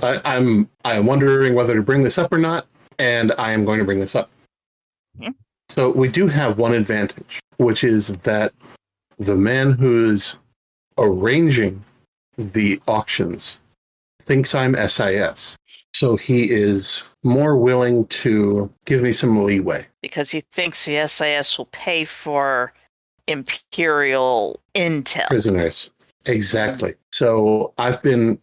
I'm wondering whether to bring this up or not, and I am going to bring this up. Hmm. So we do have one advantage, which is that the man who's arranging the auctions thinks I'm SIS. So he is more willing to give me some leeway. Because he thinks the SIS will pay for Imperial intel. Prisoners. Exactly. So I've been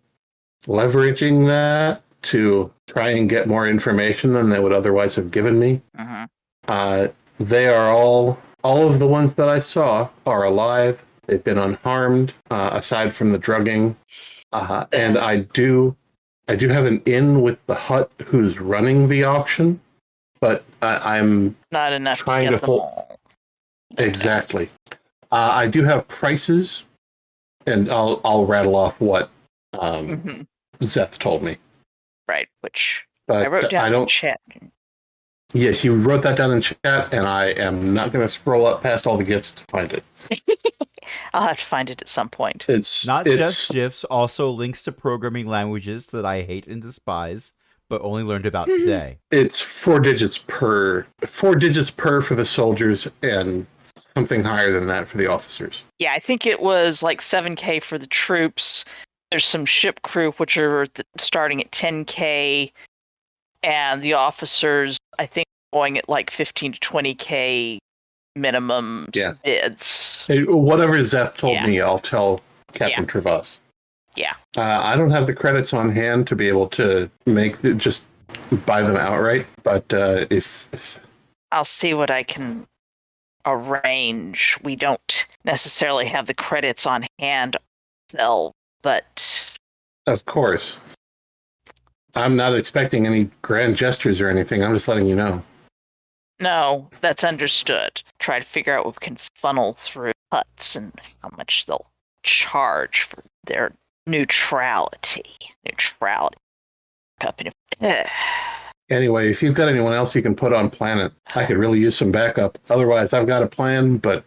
leveraging that to try and get more information than they would otherwise have given me. Mm-hmm. They are all of the ones that I saw are alive. They've been unharmed, aside from the drugging. And I do have an in with the Hut who's running the auction, but I'm not enough trying to get to them hold. all. Exactly. I do have prices, and I'll rattle off what Zeth told me. Right, which But I wrote down I in don't. chat. Yes, you wrote that down in chat, and I am not going to scroll up past all the gifts to find it. I'll have to find it at some point. It's Not just GIFs, also links to programming languages that I hate and despise, but only learned about today. It's 4 digits per. 4 digits per for the soldiers, and something higher than that for the officers. Yeah, I think it was like 7K for the troops. There's some ship crew, which are starting at 10K, and the officers, I think, going at like 15 to 20K minimum bids. Hey, whatever Zeth told me, I'll tell Captain Travas. Yeah. I don't have the credits on hand to be able to just buy them outright, but if I'll see what I can arrange. We don't necessarily have the credits on hand ourselves, but of course, I'm not expecting any grand gestures or anything. I'm just letting you know. No, that's understood. Try to figure out what we can funnel through Huts and how much they'll charge for their neutrality. Anyway, if you've got anyone else you can put on planet, I could really use some backup. Otherwise, I've got a plan, but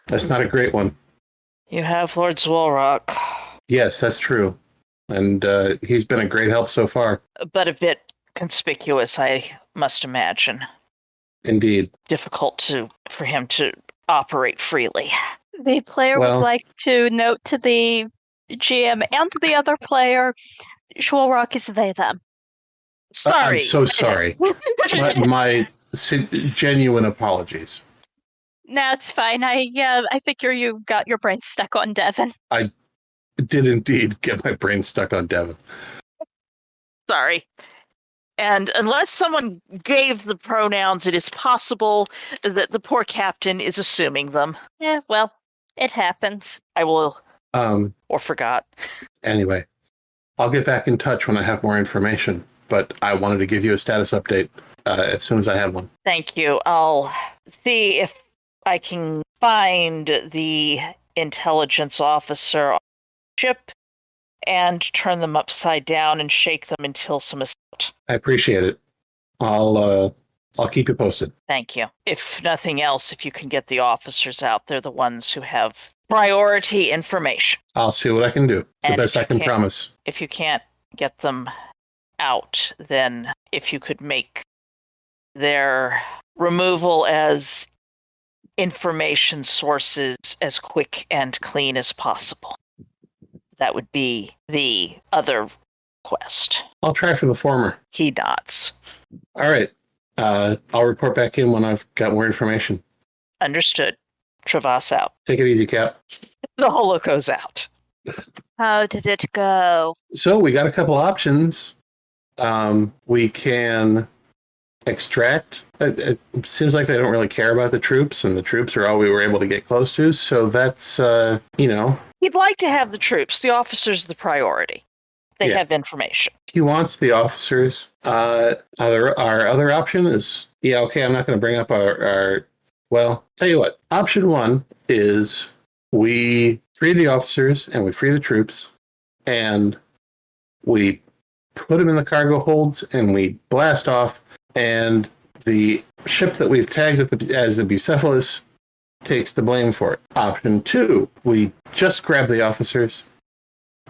that's not a great one. You have Lord Zwolrock. Yes, that's true. And he's been a great help so far. But a bit conspicuous, I must imagine. Indeed. Difficult for him to operate freely. The player would like to note to the GM and to the other player, Schwalrock is they, them. Sorry. I'm so sorry. my genuine apologies. No, it's fine. I figure you got your brain stuck on Devin. I did indeed get my brain stuck on Devin. Sorry. And unless someone gave the pronouns, it is possible that the poor captain is assuming them. Yeah, well, it happens. I will. Or forgot. Anyway, I'll get back in touch when I have more information, but I wanted to give you a status update as soon as I have one. Thank you. I'll see if I can find the intelligence officer on the ship and turn them upside down and shake them until some is out. I appreciate it. I'll keep you posted. Thank you. If nothing else, if you can get the officers out, they're the ones who have priority information. I'll see what I can do. It's the best I can promise. If you can't get them out, then if you could make their removal as information sources as quick and clean as possible. That would be the other quest. I'll try for the former. He nods. All right. I'll report back in when I've got more information. Understood. Travas out. Take it easy, Cap. The holoco's out. How did it go? So we got a couple options. We can extract. It seems like they don't really care about the troops, and the troops are all we were able to get close to. So that's, He'd like to have the troops. The officers the priority. They have information. He wants the officers. Our other option is, I'm not going to bring up our. Well, tell you what. Option one is we free the officers and we free the troops, and we put them in the cargo holds and we blast off. And the ship that we've tagged as the Bucephalus takes the blame for it. Option two, we just grab the officers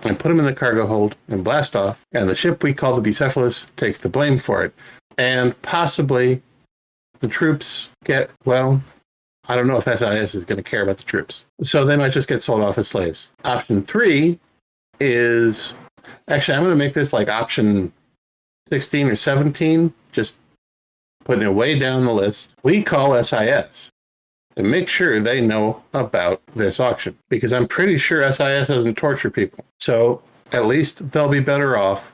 and put them in the cargo hold and blast off, and the ship we call the Bucephalus takes the blame for it. And possibly the troops get, I don't know if SIS is going to care about the troops. So they might just get sold off as slaves. Option 3 is... Actually, I'm going to make this like option 16 or 17, just putting it way down the list. We call SIS and make sure they know about this auction, because I'm pretty sure SIS doesn't torture people. So at least they'll be better off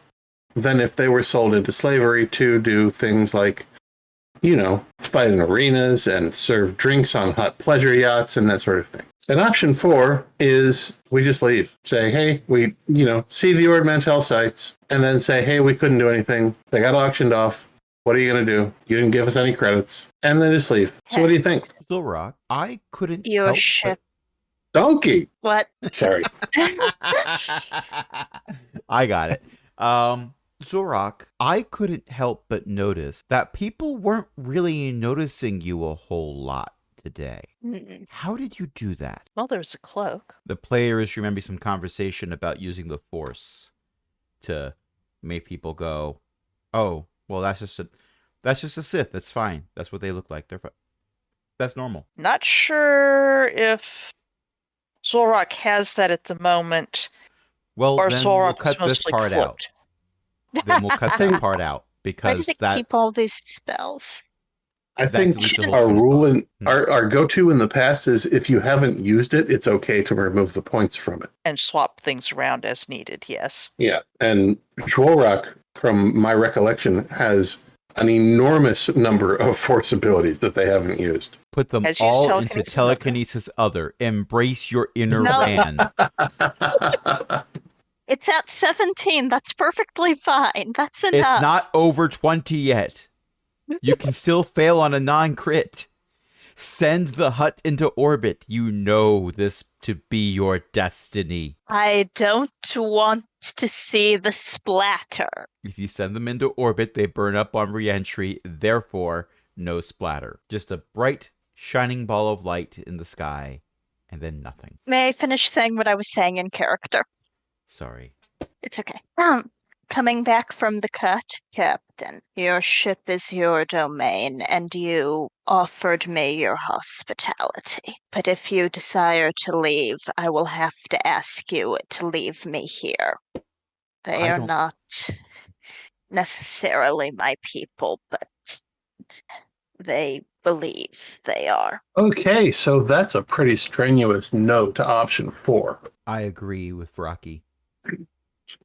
than if they were sold into slavery to do things like, you know, fight in arenas and serve drinks on hot pleasure yachts and that sort of thing. And option 4 is we just leave. Say, hey, we, see the Ord Mantell sites, and then say, hey, we couldn't do anything. They got auctioned off. What are you going to do? You didn't give us any credits. And then just leave. So what do you think? Zulrock, I couldn't Your help ship. Donkey. What? Sorry. I got it. Zulrock, I couldn't help but notice that people weren't really noticing you a whole lot today. Mm-mm. How did you do that? Well, there was a cloak. The players remember some conversation about using the Force to make people go, "Oh, well, that's just a Sith. That's fine. That's what they look like. That's normal." Not sure if Zulrock has that at the moment, Well, or then we'll Zulrock cut is this mostly part out. cloaked. Then we'll cut that part out Why because do they that keep all these spells? I think deletes the whole our train of rule thought. in our go-to in the past is if you haven't used it, it's okay to remove the points from it. And swap things around as needed, yes. Yeah. And Dvorak, from my recollection, has an enormous number of force abilities that they haven't used. Put them Has used all telekinesis into telekinesis other. Embrace your inner No. Rand. It's at 17. That's perfectly fine. That's enough. It's not over 20 yet. You can still fail on a non-crit. Send the hut into orbit. You know this to be your destiny. I don't want to see the splatter. If you send them into orbit, they burn up on re-entry. Therefore, no splatter. Just a bright, shining ball of light in the sky, and then nothing. May I finish saying what I was saying in character? Sorry. It's okay. Coming back from the cut, Captain, your ship is your domain, and you offered me your hospitality. But if you desire to leave, I will have to ask you to leave me here. They I are don't- not necessarily my people, but they believe they are. Okay, so that's a pretty strenuous no to option 4. I agree with Rocky.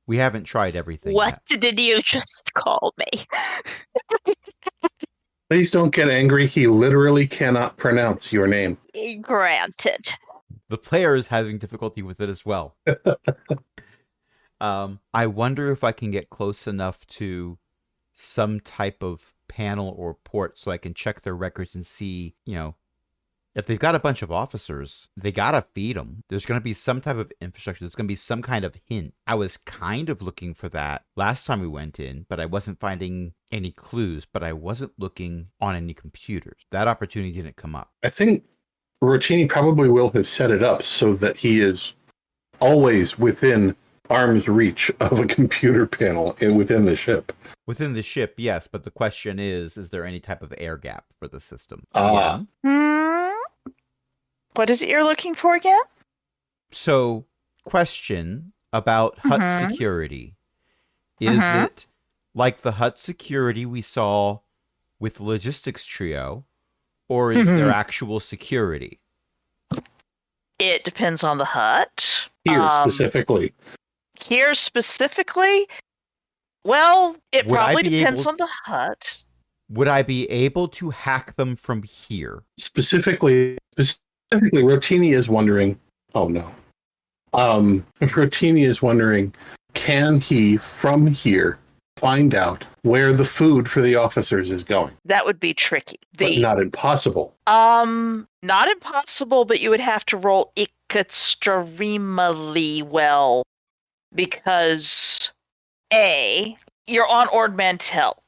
We haven't tried everything What yet. did you just call me? Please don't get angry. He literally cannot pronounce your name. Granted. The player is having difficulty with it as well. I wonder if I can get close enough to some type of panel or port so I can check their records and see, if they've got a bunch of officers, they gotta feed them. There's going to be some type of infrastructure. There's going to be some kind of hint. I was kind of looking for that last time we went in, but I wasn't finding any clues, but I wasn't looking on any computers. That opportunity didn't come up. I think Rotini probably will have set it up so that he is always within arm's reach of a computer panel within the ship. Within the ship, yes, but the question is there any type of air gap for the system? Ah. What is it you're looking for again? So, question about hut Mhm. security. Is Mhm. it like the hut security we saw with the logistics trio, or is there actual security? It depends on the hut. Here specifically. Here specifically, well, it Would I probably be depends able- on the hut. Would I be able to hack them from here? Specifically, Rotini is wondering. Oh no. Rotini is wondering, can he from here find out where the food for the officers is going? That would be tricky. But not impossible. Not impossible, but you would have to roll extremely well because A, you're on Ord Mantell.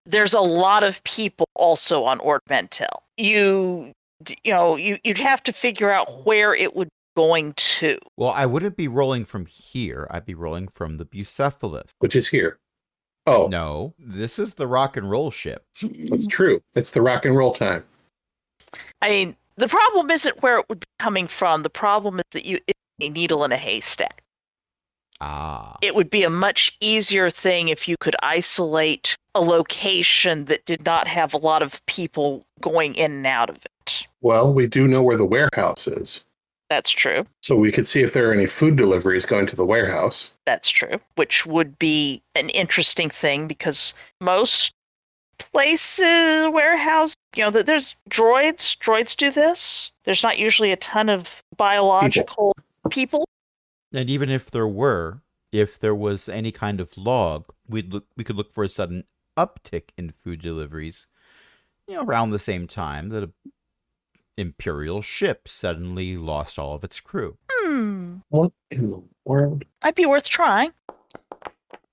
There's a lot of people also on Ord Mantell. You'd have to figure out where it would be going to. Well, I wouldn't be rolling from here. I'd be rolling from the Bucephalus. Which is here. Oh, No, this is the rock and roll ship. that's true. It's the rock and roll time. I mean, The problem isn't where it would be coming from. The problem is that it's a needle in a haystack. Ah. It would be a much easier thing if you could isolate a location that did not have a lot of people going in and out of it. Well, we do know where the warehouse is. That's true. So we could see if there are any food deliveries going to the warehouse. That's true. Which would be an interesting thing because most places, warehouse, there's droids. Droids do this. There's not usually a ton of biological people. And even if there was any kind of log, we could look for a sudden uptick in food deliveries, around the same time that an Imperial ship suddenly lost all of its crew. What in the world? Might be worth trying.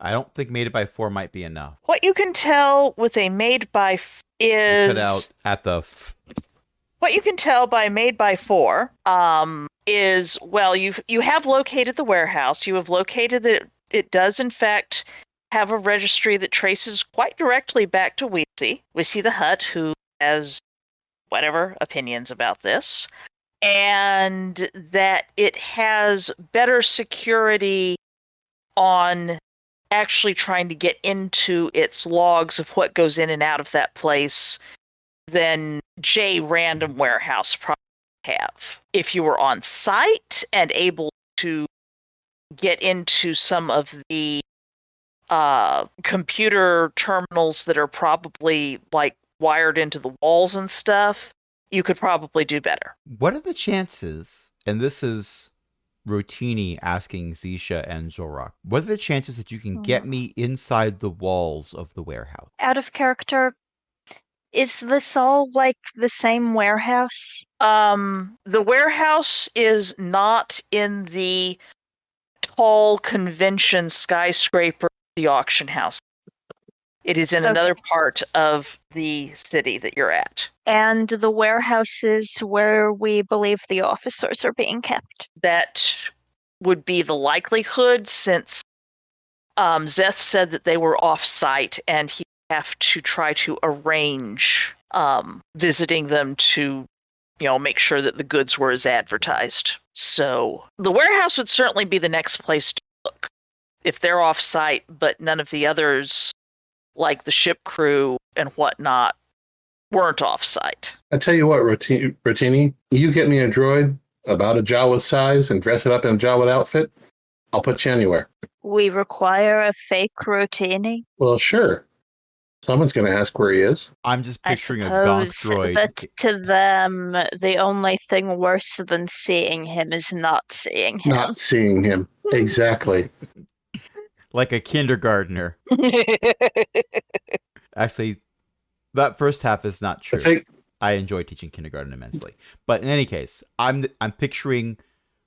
I don't think made by 4 might be enough. What you can tell with a made by is Cut out at the what you can tell by made by 4 is, well, you have located the warehouse. You have located that it does in fact have a registry that traces quite directly back to Weesey the Hutt, who has whatever opinions about this, and that it has better security on actually trying to get into its logs of what goes in and out of that place than J Random Warehouse probably have. If you were on site and able to get into some of the computer terminals that are probably like wired into the walls and stuff, you could probably do better. What are the chances, and this is Rotini asking Zisha and Zorak, what are the chances that you can get me inside the walls of the warehouse? Out of character, is this all like the same warehouse? The warehouse is not in the tall convention skyscraper, the auction house. It is in another part of the city that you're at. And the warehouse is where we believe the officers are being kept. That would be the likelihood, since Zeth said that they were off-site and he'd have to try to arrange visiting them to, make sure that the goods were as advertised. So the warehouse would certainly be the next place to look if they're off-site, but none of the others, like the ship crew and whatnot, weren't off-site. I tell you what, Rotini, you get me a droid about a Jawa's size and dress it up in a Jawa outfit, I'll put you anywhere. We require a fake Rotini. Well, sure. Someone's going to ask where he is. I'm just I picturing a gonk suppose droid. that to them, the only thing worse than seeing him is not seeing him. Not seeing him. Exactly. Like a kindergartner. Actually, that first half is not true. I enjoy teaching kindergarten immensely. But in any case, I'm picturing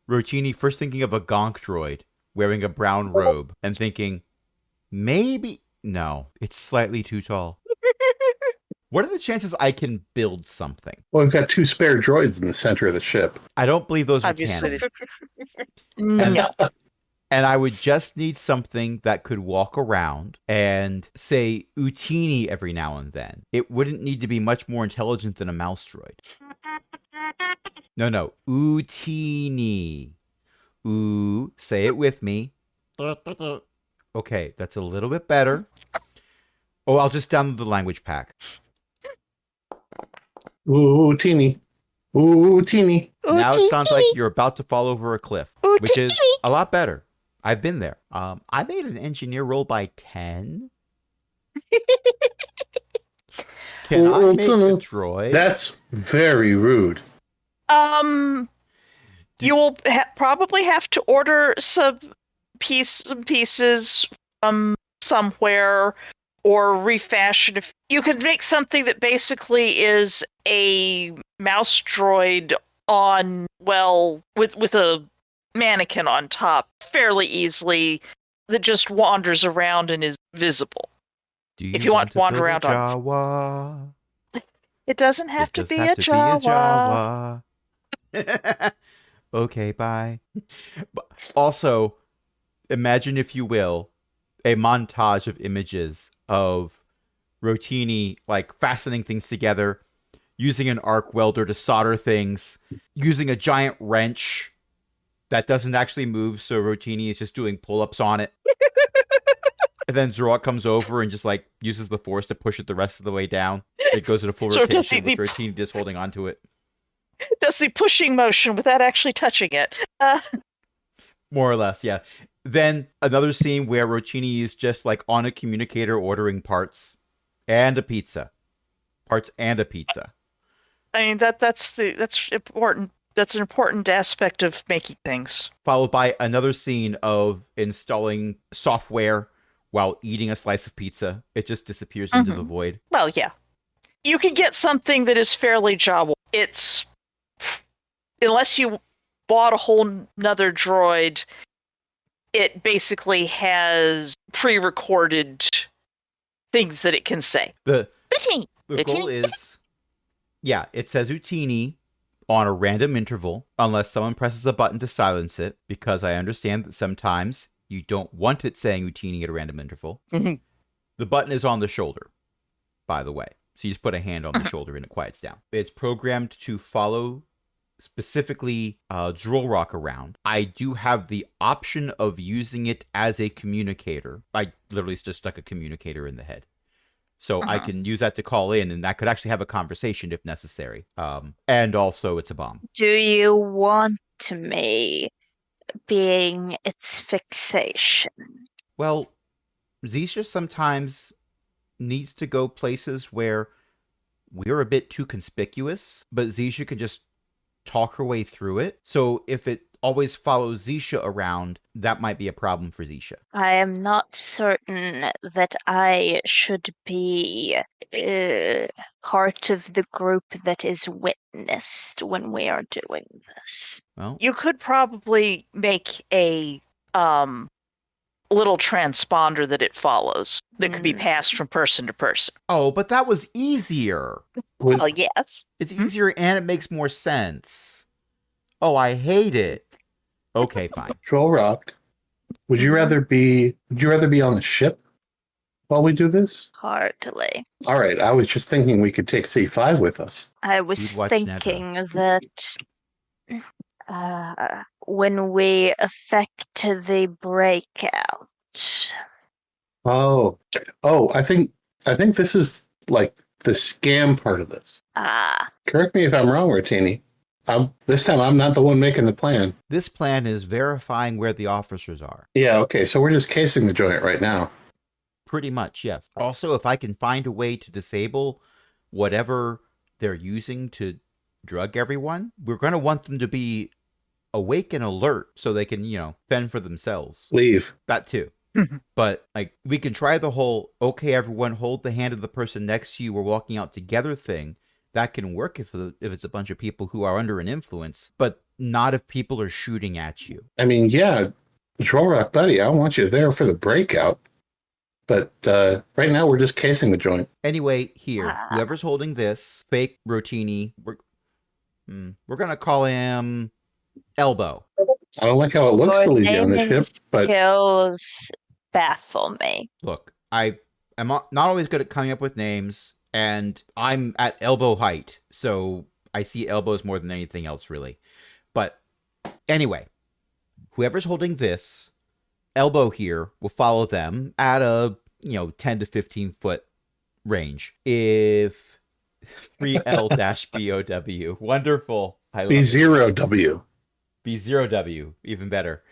Rotini first thinking of a gonk droid wearing a brown robe and thinking, maybe... No, it's slightly too tall. What are the chances I can build something? Well, we've got 2 spare droids in the center of the ship. I don't believe those are Obviously, canon. no. And I would just need something that could walk around and say Utini every now and then. It wouldn't need to be much more intelligent than a mouse droid. No. Utini. Ooh, say it with me. Okay, that's a little bit better. Oh, I'll just download the language pack. Ooh, teeny. Ooh, teeny. Now it sounds like you're about to fall over a cliff, which is a lot better. I've been there. I made an engineer roll by 10. Can I make a droid? That's very rude. You will probably have to order some pieces from somewhere or refashion. If you could make something that basically is a mouse droid on, well, with a mannequin on top fairly easily, that just wanders around and is visible. If you want to wander around on, it doesn't have to be a Jawa. Okay, bye. But also, imagine, if you will, a montage of images of Rotini like fastening things together, using an arc welder to solder things, using a giant wrench that doesn't actually move, so Rotini is just doing pull-ups on it. And then Zrock comes over and just like uses the force to push it the rest of the way down. It goes in a full So rotation with Rotini just holding onto it. Does the pushing motion without actually touching it. More or less, yeah. Then another scene where Rotini is just like on a communicator ordering parts and a pizza. Parts and a pizza. I mean that's important. That's an important aspect of making things. Followed by another scene of installing software while eating a slice of pizza. It just disappears into the void. Well, yeah. You can get something that is fairly jawa. It's unless you bought a whole nother droid, it basically has pre-recorded things that it can say. The goal is, yeah, it says Utini on a random interval, unless someone presses a button to silence it, because I understand that sometimes you don't want it saying Utini at a random interval. The button is on the shoulder, by the way. So you just put a hand on the shoulder and it quiets down. It's programmed to follow specifically Droll Rock around. I do have the option of using it as a communicator. I literally just stuck a communicator in the head. So I can use that to call in, and that could actually have a conversation if necessary. And also, it's a bomb. Do you want me being its fixation? Well, Zisha sometimes needs to go places where we're a bit too conspicuous, but Zisha can just talk her way through it. So if it always follows Zisha around, that might be a problem for Zisha. I am not certain that I should be part of the group that is witnessed when we are doing this. Well, You could probably make a little transponder that it follows that could be passed from person to person. oh, but that was easier. Oh, yes. It's easier and it makes more sense. Oh, I hate it. Okay, fine. Droll Rock, would you rather be on the ship while we do this? Hardly. All right, I was just thinking we could take C5 with us. I was You'd watch thinking that when we effect the breakout. Oh, I think this is like the scam part of this. Correct me if I'm wrong, Rotini. This time I'm not the one making the plan. This plan is verifying where the officers are. Yeah, okay, so we're just casing the joint right now. Pretty much, yes. Also, if I can find a way to disable whatever they're using to drug everyone, we're going to want them to be awake and alert so they can, fend for themselves. Leave. That too. But like we can try the whole okay, everyone hold the hand of the person next to you, we're walking out together thing. That can work if it's a bunch of people who are under an influence, but not if people are shooting at you. I mean, yeah, Droll Rock buddy, I want you there for the breakout. But right now we're just casing the joint. Anyway, here, whoever's holding this fake Rotini, we're gonna call him Elbow. I don't like how it looks to leave you on the ship, but skills baffle me. Look, I'm not always good at coming up with names, and I'm at elbow height, so I see elbows more than anything else, really. But anyway, whoever's holding this, Elbow here will follow them at a 10 to 15 foot range. If 3L-BOW, wonderful. I love B0W. B0W, even better.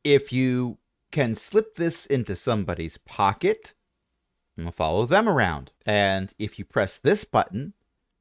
If you can slip this into somebody's pocket, you'll follow them around. And if you press this button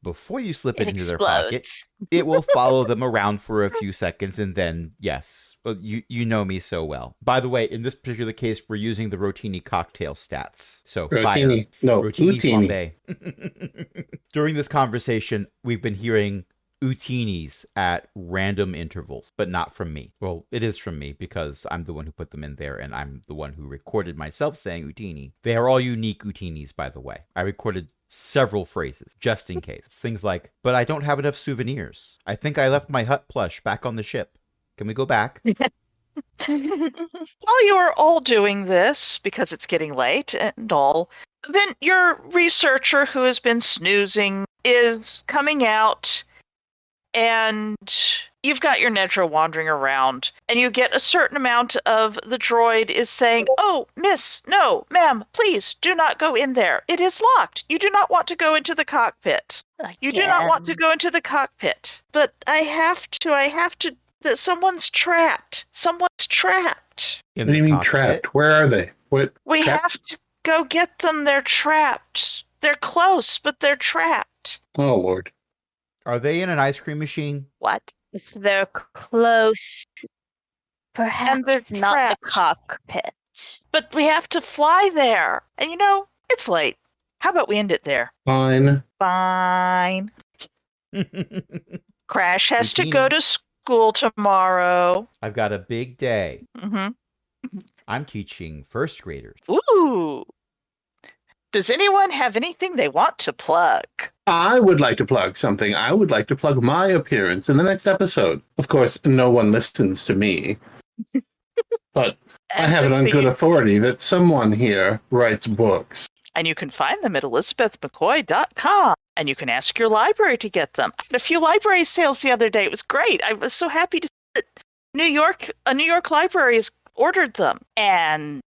before you slip it into their pocket, it will follow them around for a few seconds, and then, yes, well, you know me so well. By the way, in this particular case, we're using the Rotini cocktail stats. So, Rotini. No, Rotini Utini. flambe. During this conversation, we've been hearing Utinis at random intervals, but not from me. Well, it is from me because I'm the one who put them in there, and I'm the one who recorded myself saying Utini. They are all unique Utinis, by the way. I recorded several phrases just in case. It's things like, but I don't have enough souvenirs. I think I left my hut plush back on the ship. Can we go back? While you are all doing this, because it's getting late and all, then your researcher who has been snoozing is coming out, and you've got your Nedra wandering around, and you get a certain amount of the droid is saying, "Oh, miss, no, ma'am, please do not go in there. It is locked. You do not want to go into the cockpit. You do not want to go into the cockpit." But I have to, someone's trapped. Someone's trapped. In What do you the mean cockpit. trapped? Where are they? What? We trapped? have to go get them. They're trapped. They're close, but they're trapped. Oh, Lord. Are they in an ice cream machine? What? If they're close, perhaps not the trapped. cockpit. But we have to fly there. And it's late. How about we end it there? Fine. Fine. Crash has to go Rotini. to school tomorrow. I've got a big day. Mm-hmm. I'm teaching first graders. Ooh. Does anyone have anything they want to plug? I would like to plug something. I would like to plug my appearance in the next episode. Of course, no one listens to me. But I have it on good authority that someone here writes books. And you can find them at elizabethmccoy.com. And you can ask your library to get them. I had a few library sales the other day. It was great. I was so happy to see that a New York library has ordered them. And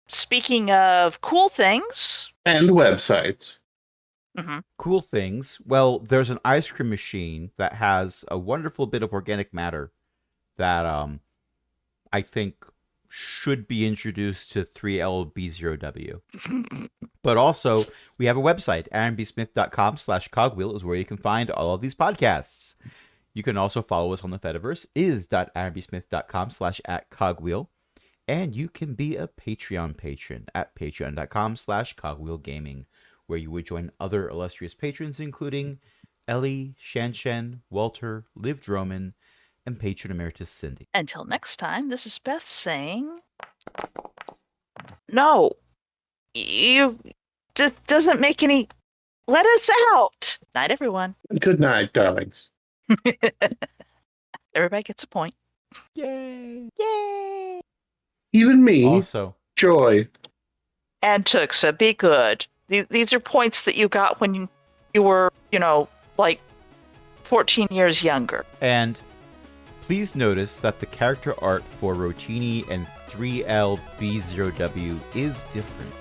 speaking of cool things. And websites. Mm-hmm. Cool things. Well, there's an ice cream machine that has a wonderful bit of organic matter that I think should be introduced to 3LB0W. But also, we have a website, aaronbsmith.com/cogwheel is where you can find all of these podcasts. You can also follow us on the Fediverse, is.aaronbsmith.com/@cogwheel. And you can be a Patreon patron at patreon.com/cogwheelgaming, where you would join other illustrious patrons, including Ellie, Shanshen, Walter, Liv Droman, and patron emeritus Cindy. Until next time, this is Beth saying, no, doesn't make any, let us out. Night, everyone. Good night, darlings. Everybody gets a point. Yay! Yay. Even me. Also, Joy. And Tuxa, be good. These are points that you got when you were, like 14 years younger. and please notice that the character art for Rotini and 3LB0W is different.